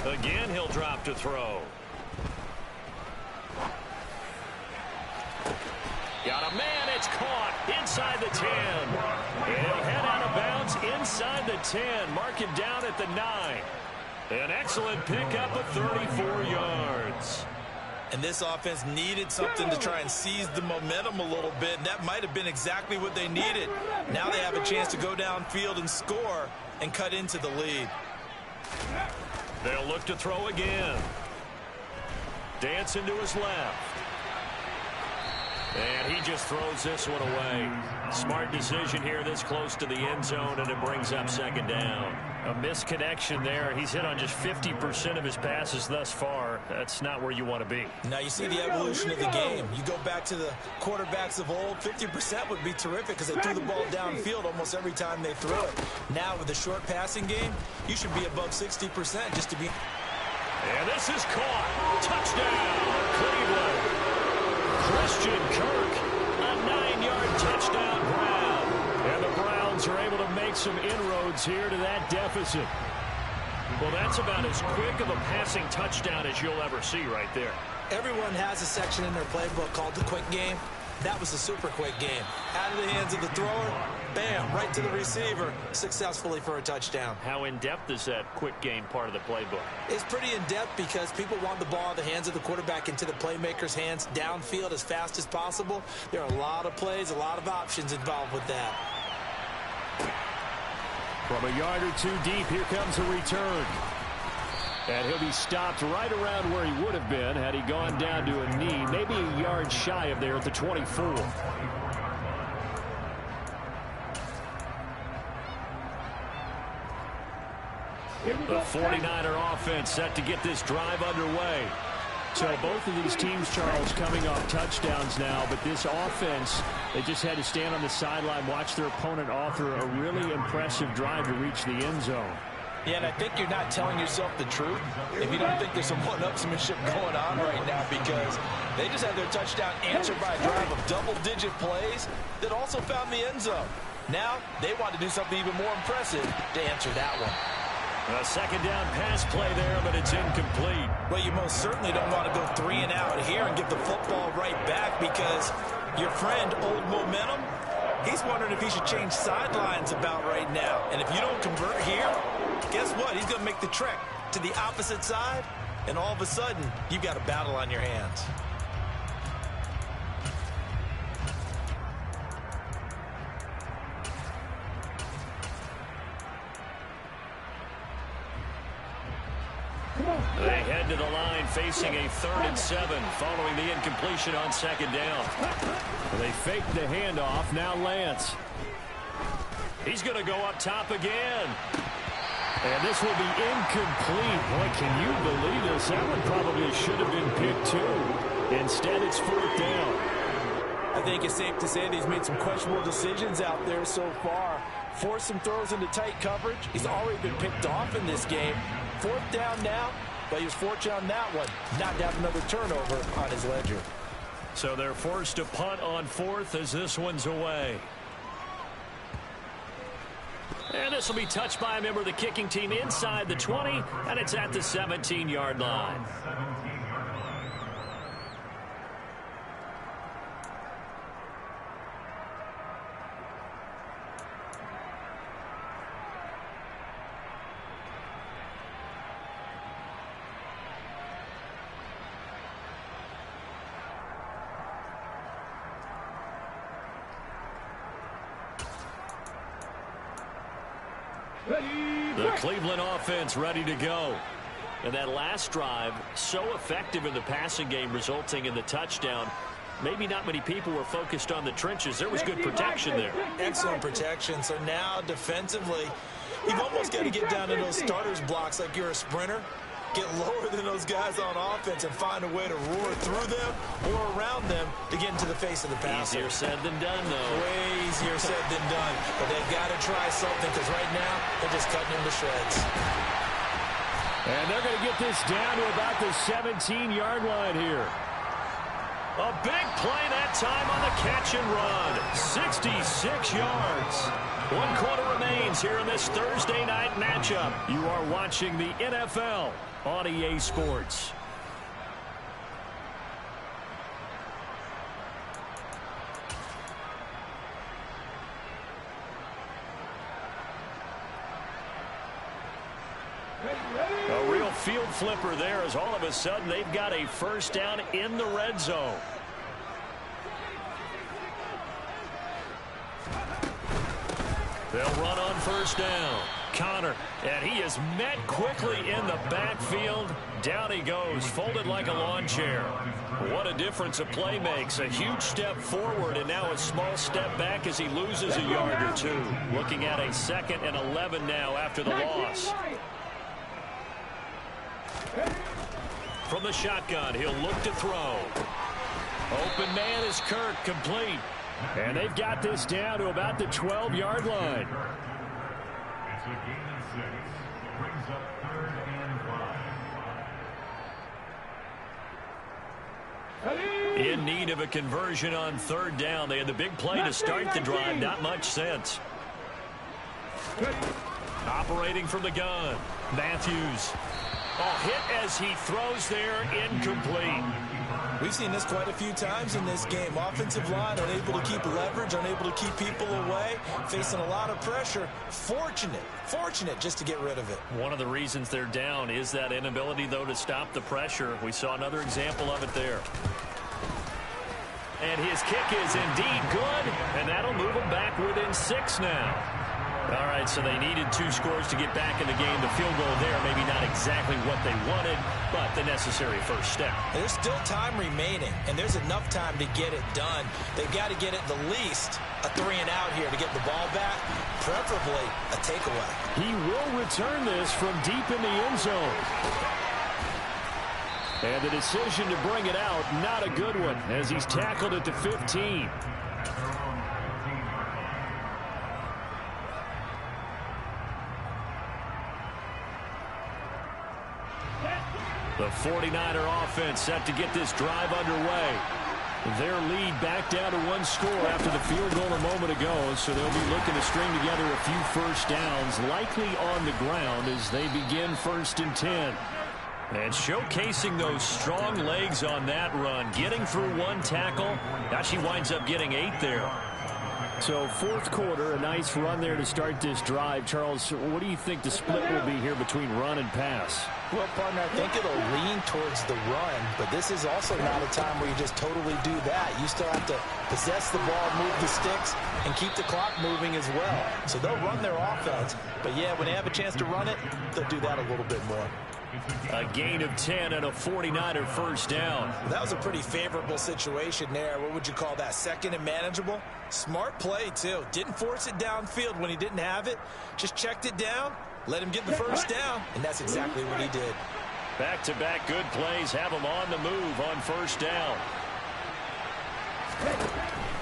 Again, he'll drop to throw. Got a man, it's caught inside the 10. And he'll head out of bounds inside the 10. Mark it down at the 9. An excellent pickup of 34 yards. And this offense needed something to try and seize the momentum a little bit. And that might have been exactly what they needed. Now they have a chance to go downfield and score and cut into the lead. They'll look to throw again. Dancing to his left. And he just throws this one away. Smart decision here this close to the end zone, and it brings up second down. A misconnection there. He's hit on just 50% of his passes thus far. That's not where you want to be. Now you see the evolution of the game. You go back to the quarterbacks of old, 50% would be terrific because they threw the ball downfield almost every time they threw it. Now with the short passing game, you should be above 60% just to be. And this is caught. Touchdown, Cleveland. Christian Kirk, a 9-yard touchdown grab. And the Browns are able to make some inroads here to that deficit. Well, that's about as quick of a passing touchdown as you'll ever see right there. Everyone has a section in their playbook called the quick game. That was a super quick game. Out of the hands of the thrower, bam, right to the receiver, successfully for a touchdown. How in-depth is that quick game part of the playbook? It's pretty in-depth because people want the ball in the hands of the quarterback into the playmaker's hands downfield as fast as possible. There are a lot of plays, a lot of options involved with that. From a yard or two deep, here comes a return. And he'll be stopped right around where he would have been had he gone down to a knee, maybe a yard shy of there at the 24. The 49er offense set to get this drive underway. So both of these teams, Charles, coming off touchdowns now, but this offense, they just had to stand on the sideline, watch their opponent offer a really impressive drive to reach the end zone. Yeah, and I think you're not telling yourself the truth if you don't think there's some one-upsmanship going on right now, because they just had their touchdown answered by a drive of double-digit plays that also found the end zone. Now they want to do something even more impressive to answer that one. A second down pass play there, but it's incomplete. Well, you most certainly don't want to go 3 and out here and get the football right back because your friend, Old Momentum, he's wondering if he should change sidelines about right now. And if you don't convert here, guess what? He's going to make the trek to the opposite side, and all of a sudden, you've got a battle on your hands. They head to the line facing a 3rd and 7 following the incompletion on second down. They fake the handoff. Now Lance. He's going to go up top again. And this will be incomplete. Boy, can you believe this? That one probably should have been picked too. Instead, it's 4th down. I think it's safe to say that he's made some questionable decisions out there so far. Forced some throws into tight coverage. He's already been picked off in this game. 4th down now, but he was fortunate on that one. Not to have another turnover on his ledger. So they're forced to punt on 4th as this one's away. And this will be touched by a member of the kicking team inside the 20, and it's at the 17-yard line. The Cleveland offense ready to go. And that last drive, so effective in the passing game, resulting in the touchdown. Maybe not many people were focused on the trenches. There was good protection there. Excellent protection. So now defensively, you've almost got to get down to those starters blocks like you're a sprinter. Get lower than those guys on offense and find a way to roar through them or around them to get into the face of the passer. Easier said than done, though. Way easier said than done. But they've got to try something because right now they're just cutting him to shreds. And they're going to get this down to about the 17-yard line here. A big play that time on the catch and run. 66 yards. 1 quarter remains here in this Thursday night matchup. You are watching the NFL on EA Sports. A real field flipper there as all of a sudden they've got a first down in the red zone. They'll run on first down. Connor. And he is met quickly in the backfield. Down he goes, folded like a lawn chair. What a difference a play makes. A huge step forward and now a small step back as he loses a yard or two. Looking at a 2nd and 11 now after the loss. From the shotgun, he'll look to throw. Open man is Kirk, complete. And they've got this down to about the 12-yard line. It's a gain of 6. Brings up 3rd and 5. In need of a conversion on 3rd down. They had the big play to start the drive. Not much sense. Operating from the gun. Matthews. Oh, hit as he throws there, incomplete. We've seen this quite a few times in this game. Offensive line unable to keep leverage, unable to keep people away, facing a lot of pressure. Fortunate just to get rid of it. One of the reasons they're down is that inability, though, to stop the pressure. We saw another example of it there. And his kick is indeed good, and that'll move them back within 6 now. All right, so they needed 2 scores to get back in the game. The field goal there, maybe not exactly what they wanted, but the necessary first step. There's still time remaining, and there's enough time to get it done. They've got to get it the least a 3-and-out here to get the ball back, preferably a takeaway. He will return this from deep in the end zone. And the decision to bring it out, not a good one, as he's tackled at the 15. The 49er offense set to get this drive underway. Their lead back down to 1 score after the field goal a moment ago, so they'll be looking to string together a few first downs, likely on the ground as they begin 1st and 10. And showcasing those strong legs on that run, getting through 1 tackle. Now she winds up getting 8 there. So 4th quarter, a nice run there to start this drive. Charles, what do you think the split will be here between run and pass? Well, partner, I think it'll lean towards the run, but this is also not a time where you just totally do that. You still have to possess the ball, move the sticks, and keep the clock moving as well. So they'll run their offense, but yeah, when they have a chance to run it, they'll do that a little bit more. A gain of 10 and a 49er first down. That was a pretty favorable situation there. What would you call that? 2nd and manageable? Smart play, too. Didn't force it downfield when he didn't have it. Just checked it down, let him get the first down, and that's exactly what he did. Back-to-back good plays have him on the move on first down.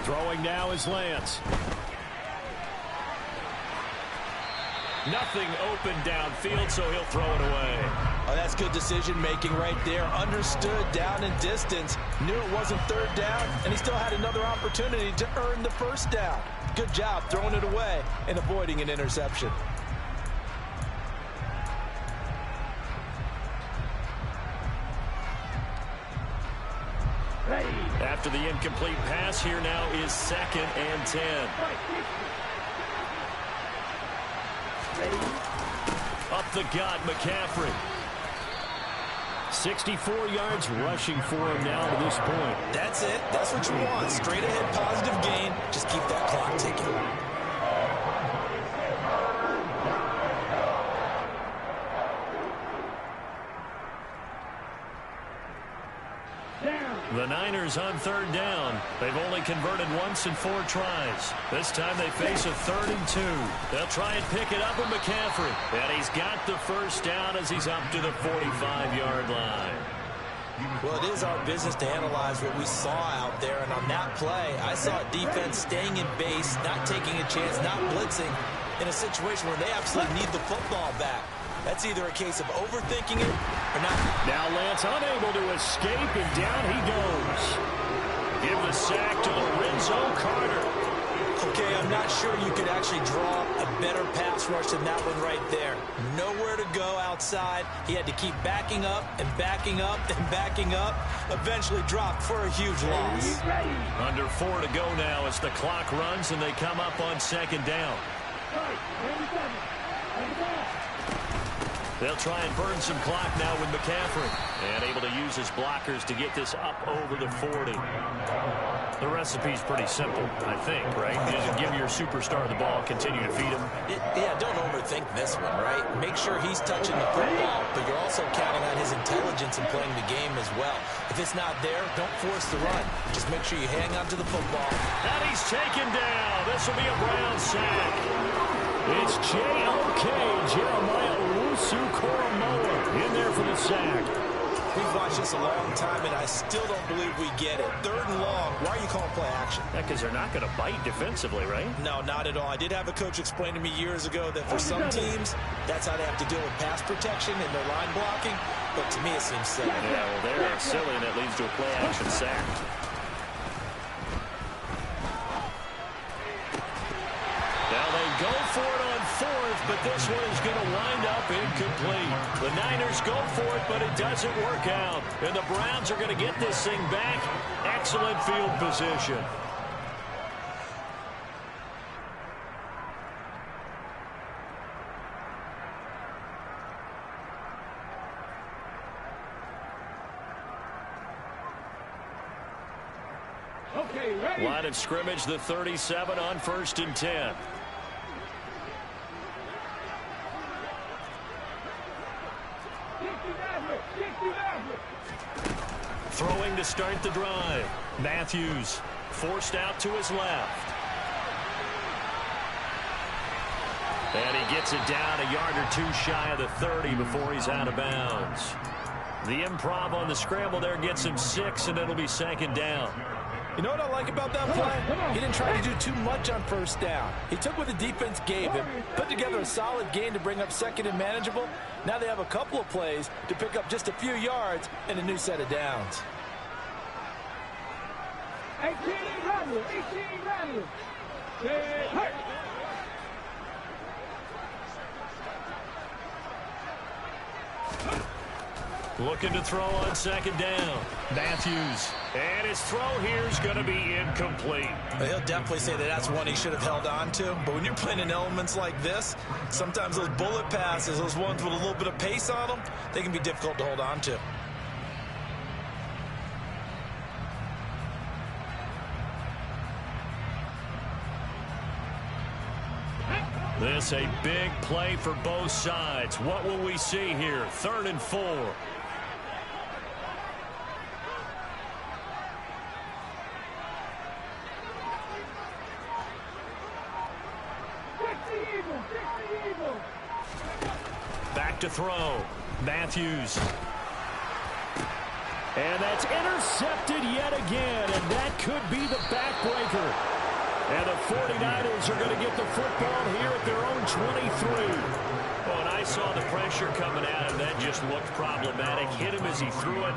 Throwing now is Lance. Nothing open downfield, so he'll throw it away. Oh, that's good decision-making right there. Understood down and distance. Knew it wasn't 3rd down, and he still had another opportunity to earn the first down. Good job throwing it away and avoiding an interception. After the incomplete pass, here now is 2nd and 10. Up the gut, McCaffrey. 64 yards rushing for him now to this point. That's it. That's what you want. Straight ahead, positive gain. Just keep that clock ticking. The Niners on 3rd down. They've only converted once in 4 tries. This time they face a 3rd and 2. They'll try and pick it up with McCaffrey. And he's got the first down as he's up to the 45-yard line. Well, it is our business to analyze what we saw out there. And on that play, I saw a defense staying in base, not taking a chance, not blitzing in a situation where they absolutely need the football back. That's either a case of overthinking it or not. Now Lance unable to escape, and down he goes. Give the sack to Lorenzo Carter. Okay, I'm not sure you could actually draw a better pass rush than that one right there. Nowhere to go outside. He had to keep backing up and backing up and backing up. Eventually dropped for a huge loss. Under 4 to go now as the clock runs and they come up on 2nd down. They'll try and burn some clock now with McCaffrey. And able to use his blockers to get this up over the 40. The recipe's pretty simple, I think, right? You just give your superstar the ball, continue to feed him. Yeah, don't overthink this one, right? Make sure he's touching the football, but you're also counting on his intelligence in playing the game as well. If it's not there, don't force the run. Just make sure you hang on to the football. And he's taken down. This will be a Brown sack. It's J.O.K. Jeremiah Owusu-Koramoah in there for the sack. We've watched this a long time, and I still don't believe we get it. 3rd and long. Why are you calling play action? Yeah, because they're not going to bite defensively, right? No, not at all. I did have a coach explain to me years ago that for some teams, that's how they have to deal with pass protection and their line blocking. But to me, it seems silly. Yeah, well, they're silly, and it leads to a play action sack. Now they go for it on 4th, but this one is going to wind up incomplete. The Niners go for it, but it doesn't work out. And the Browns are going to get this thing back. Excellent field position. Okay, ready? Line of scrimmage, the 37 on 1st and 10. Throwing to start the drive. Matthews forced out to his left. And he gets it down a yard or 2 shy of the 30 before he's out of bounds. The improv on the scramble there gets him 6, and it'll be 2nd down. You know what I like about that play? He didn't try to do too much on 1st down. He took what the defense gave him, put together a solid gain to bring up 2nd and manageable. Now they have a couple of plays to pick up just a few yards and a new set of downs. 18 Randall. 18 Randall. Hey. Looking to throw on 2nd down. Matthews. And his throw here is going to be incomplete. He'll definitely say that that's one he should have held on to. But when you're playing in elements like this, sometimes those bullet passes, those ones with a little bit of pace on them, they can be difficult to hold on to. This a big play for both sides. What will we see here? 3rd and 4. Back to throw. Matthews. And that's intercepted yet again, and that could be the backbreaker. And the 49ers are going to get the football here at their own 23. Oh, and I saw the pressure coming at him. That just looked problematic. Hit him as he threw it,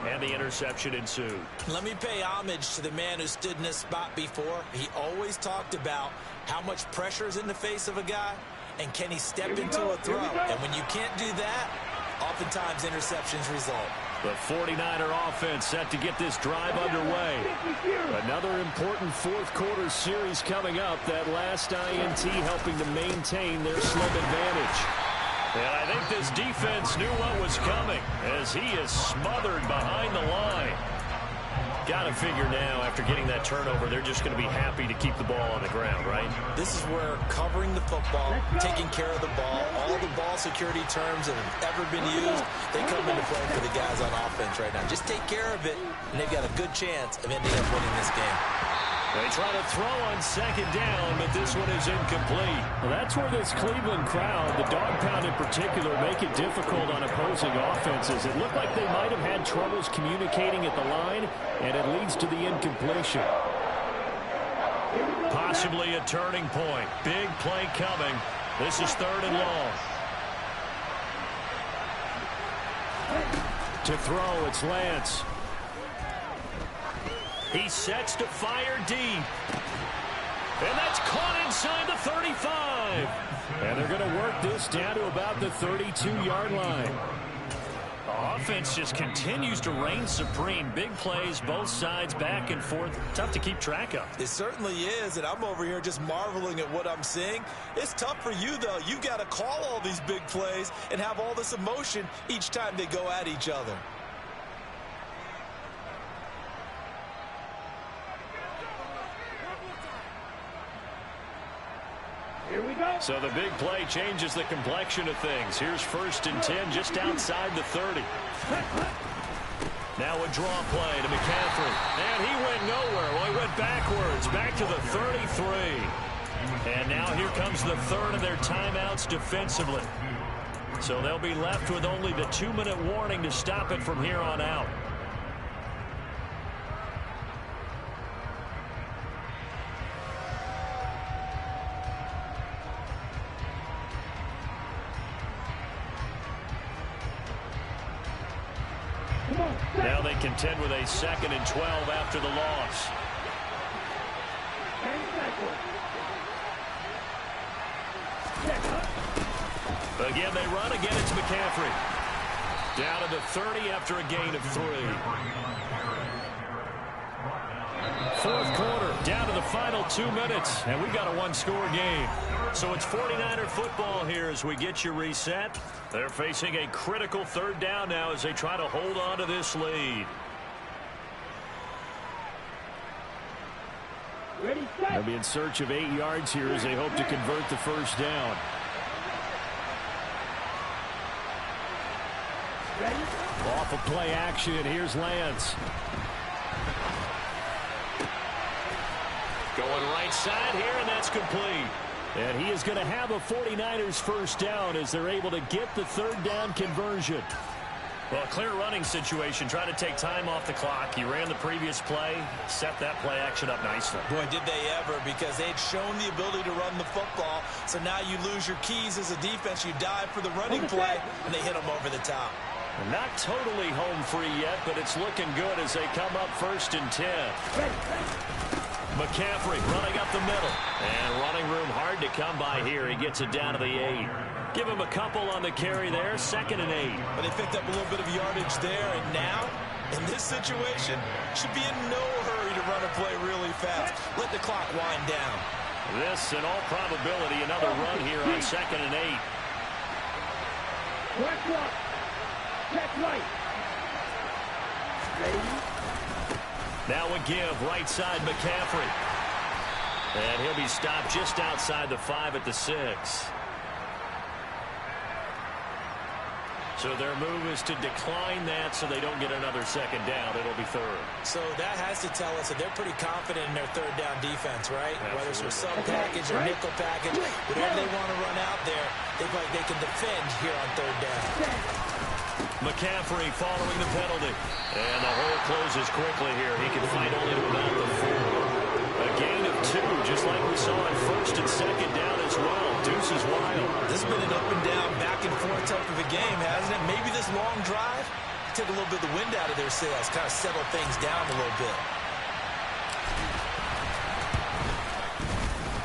and the interception ensued. Let me pay homage to the man who stood in this spot before. He always talked about how much pressure is in the face of a guy, and can he step into a throw. And when you can't do that, oftentimes interceptions result. The 49er offense set to get this drive underway. Another important 4th quarter series coming up. That last INT helping to maintain their slim advantage. And I think this defense knew what was coming as he is smothered behind the line. Got to figure now, after getting that turnover, they're just going to be happy to keep the ball on the ground, right? This is where covering the football, taking care of the ball, all the ball security terms that have ever been used, they come into play for the guys on offense right now. Just take care of it, and they've got a good chance of ending up winning this game. They try to throw on 2nd down, but this one is incomplete. Well, that's where this Cleveland crowd, the dog pound in particular, make it difficult on opposing offenses. It looked like they might have had troubles communicating at the line, and it leads to the incompletion. Possibly a turning point. Big play coming. This is 3rd and long. To throw, it's Lance. He sets to fire deep. And that's caught inside the 35. And they're going to work this down to about the 32-yard line. Offense just continues to reign supreme. Big plays, both sides, back and forth. Tough to keep track of. It certainly is, and I'm over here just marveling at what I'm seeing. It's tough for you, though. You've got to call all these big plays and have all this emotion each time they go at each other. Here we go. So the big play changes the complexion of things. Here's 1st and 10 just outside the 30. Now a draw play to McCaffrey. And he went nowhere. Well, he went backwards, back to the 33. And now here comes the third of their timeouts defensively. So they'll be left with only the 2-minute warning to stop it from here on out. Now they contend with a 2nd and 12 after the loss. Again, they run. Again, it's McCaffrey. Down to the 30 after a gain of 3. 4th quarter, down to the final 2 minutes, and we've got a one-score game. So it's 49er football here as we get you reset. They're facing a critical 3rd down now as they try to hold on to this lead. Ready, set. They'll be in search of 8 yards here as they hope to convert the 1st down. Ready. Off of play action, here's Lance. Going right side here, and that's complete. And he is going to have a 49ers 1st down as they're able to get the 3rd down conversion. Well, a clear running situation, trying to take time off the clock. He ran the previous play, set that play action up nicely. Boy, did they ever, because they'd shown the ability to run the football. So now you lose your keys as a defense. You dive for the running play, and they hit them over the top. Not totally home free yet, but it's looking good as they come up 1st and 10. McCaffrey running up the middle. And running room hard to come by here. He gets it down to the 8. Give him a couple on the carry there. 2nd and 8. But they picked up a little bit of yardage there, and now, in this situation, should be in no hurry to run a play really fast. Let the clock wind down. This, in all probability, another run here on 2nd and 8. Black block. Check right. Ready. Now a give, right side McCaffrey. And he'll be stopped just outside the 5 at the 6. So their move is to decline that so they don't get another 2nd down. It'll be 3rd. So that has to tell us that they're pretty confident in their 3rd down defense, right? Absolutely. Whether it's with sub package or nickel package, whatever they want to run out there, they feel like they can defend here on 3rd down. McCaffrey following the penalty. And the hole closes quickly here. He can fight only to about the 4. A gain of 2, just like we saw in 1st and 2nd down as well. Deuce is wild. This has been an up and down, back and forth type of a game, hasn't it? Maybe this long drive took a little bit of the wind out of their sails, kind of settle things down a little bit.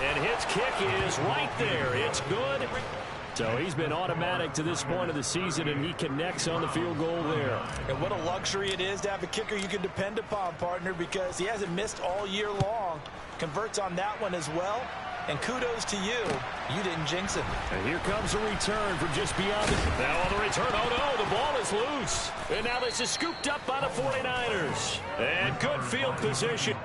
And his kick is right there. It's good. So he's been automatic to this point of the season, and he connects on the field goal there. And what a luxury it is to have a kicker you can depend upon, partner, because he hasn't missed all year long. Converts on that one as well. And kudos to you. You didn't jinx him. And here comes a return from just beyond the... Now on the return, oh no, the ball is loose. And now this is scooped up by the 49ers. And good field position.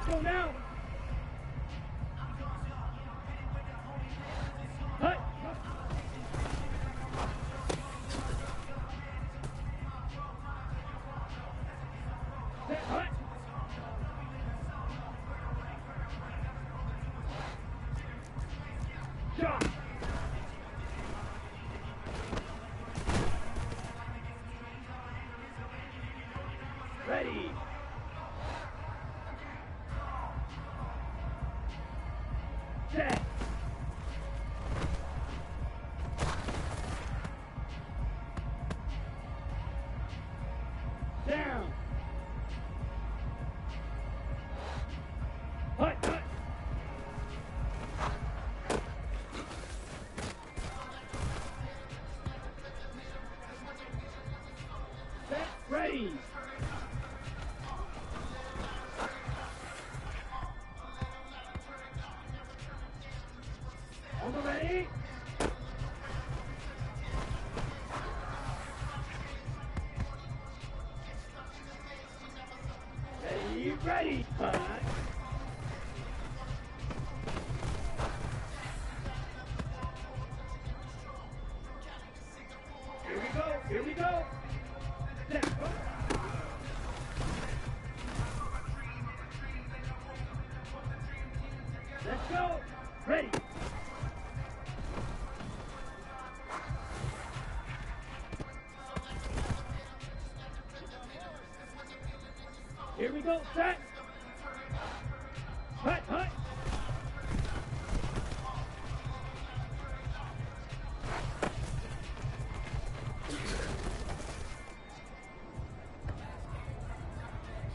Let's go now. Hut. Set, hut. Shot. Ready. Set. Down. Hut, hut. Set, ready. On the ready. Ready, ready. Hut. Here we go, here we go. Set, go. Let's go. Ready. Here we go, set. Hut, hut.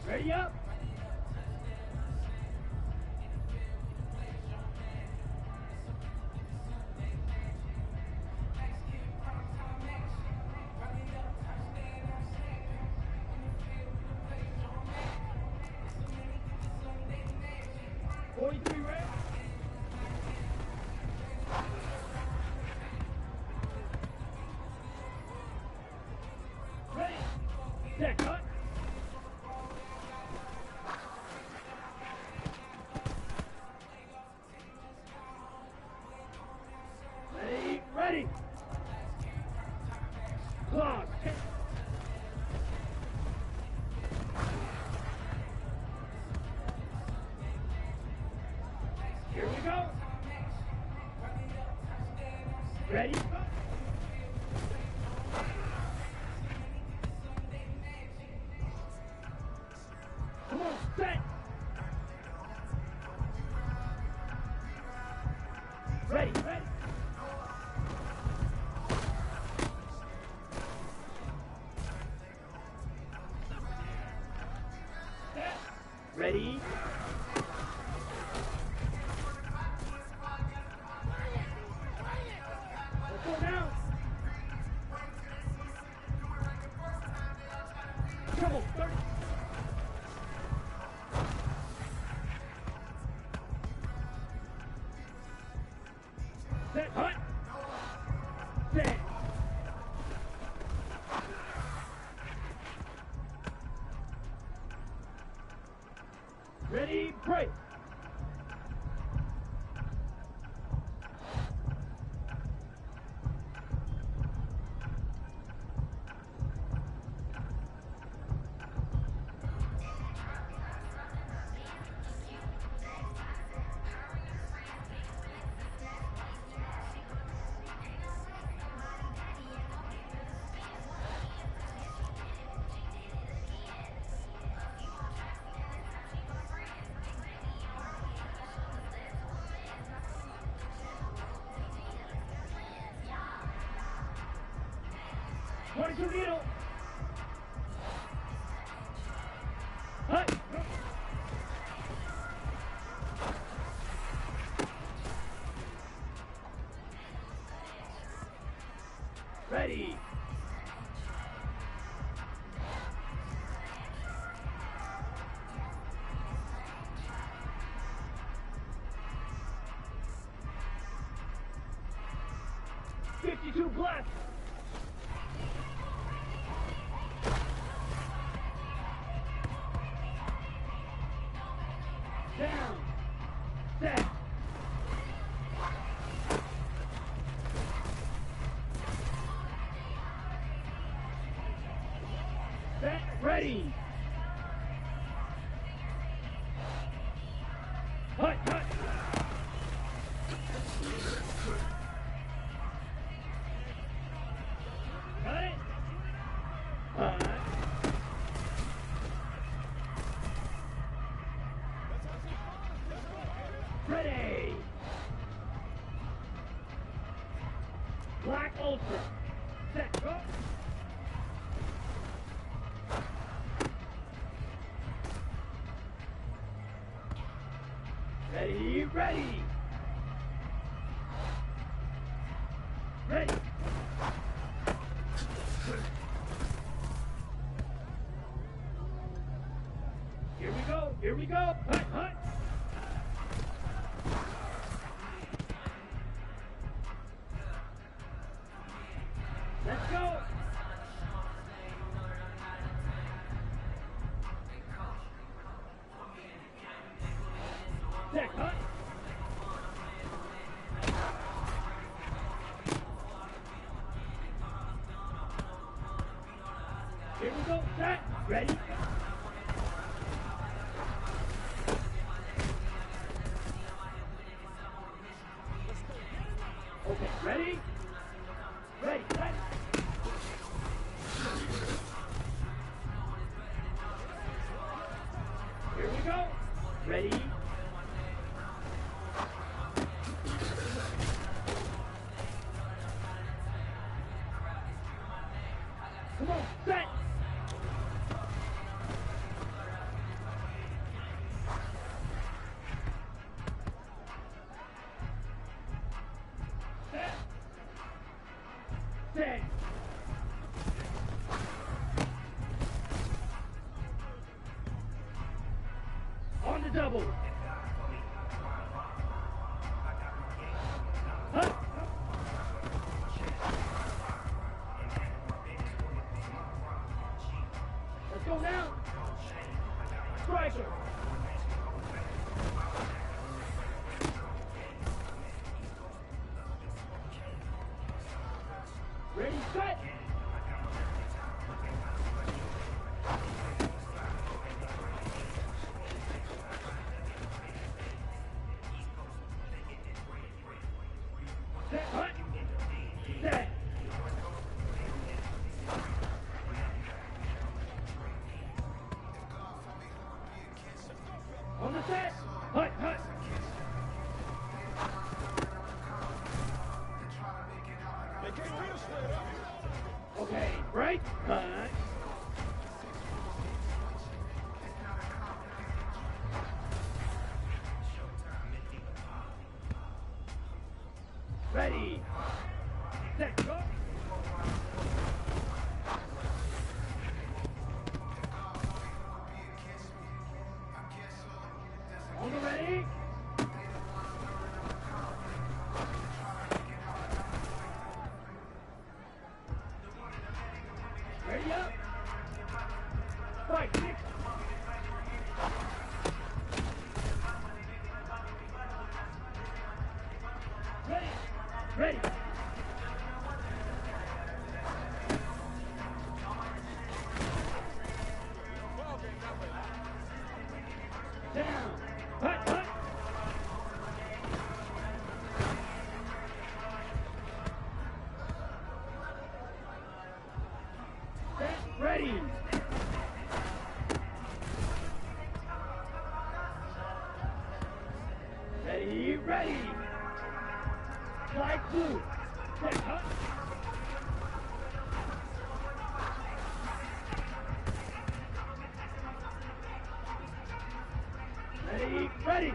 Ready up. Forty-three ready. Ready. Set, cut. Ready, ready. Clock. Here we go. Ready? Come on, set. Ready, ready. Set. Ready? Let's go now. Come on, 30. Set, hut. Set. Ready, break. Twenty-two needle. Hut. Ready. $52 black. Set, ready. Hut, hut. Got it? Ready. Black Ultra. Set, go. Ready, ready. Ready. Here we go, here we go. Hut, hut. Let's go. Set, hut. Here we go, set, ready. Okay, ready? Ready, set. Here we go. Ready? Come on, set. Set. Set. On the double. Hut. Let's go now. Striker. Ready, set. Set, hut. Set. On the set. Hut, hut. Okay, break. Hut. Ready. Set, go. On the ready. Ready up. Fight, six. Ready. Ready. Down. Hut, hut. Set, ready. Ready, ready. Fly blue. Set, hut. Ready, ready.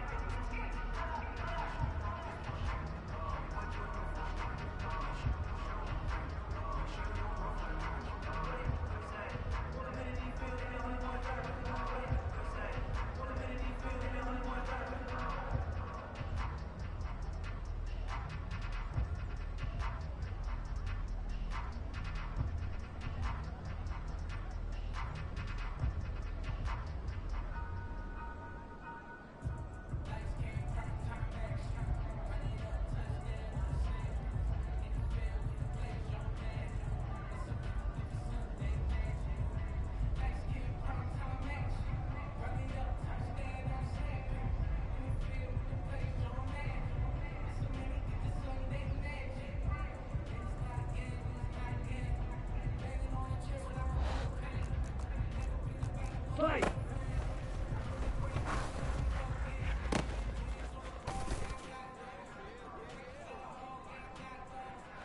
Fight.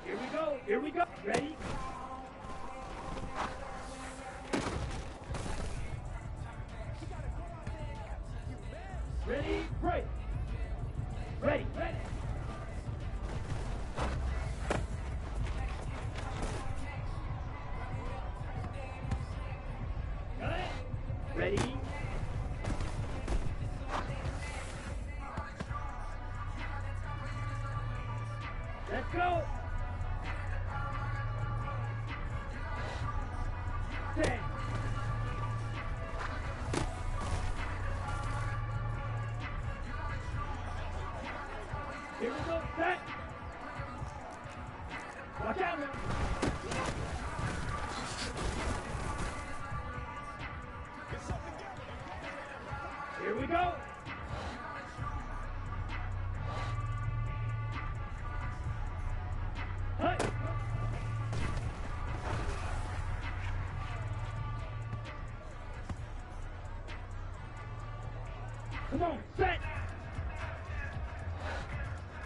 Here we go. Here we go. Ready? Ready? Break. Ready. Ready. Got it? Ready? Let's go. 10. Here we go. Set. Watch out now. Here we go. Hey. Come on, set.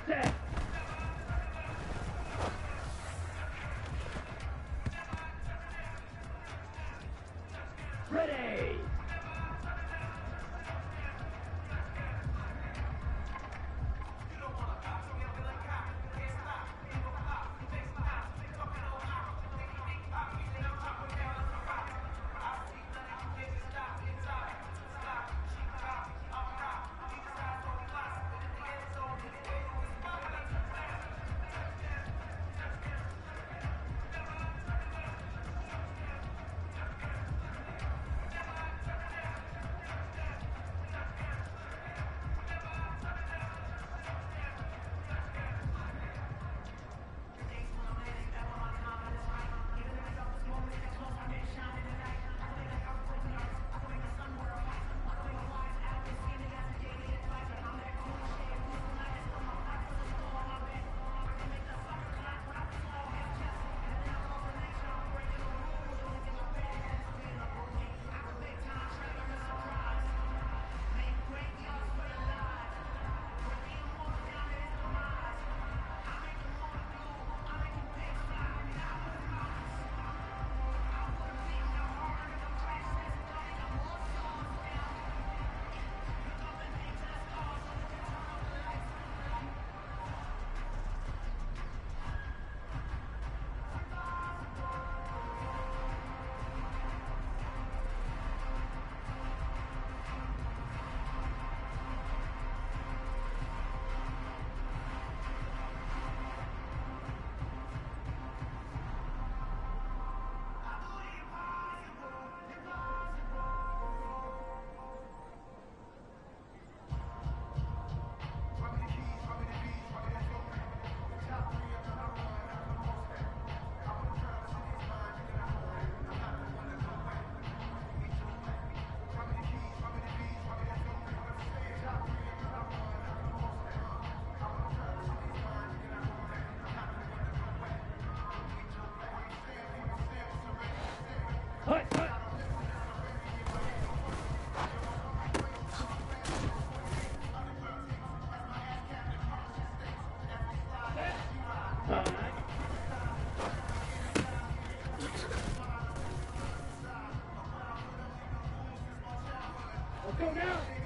Set. Ready. Hey, hey. All right. Let's go now.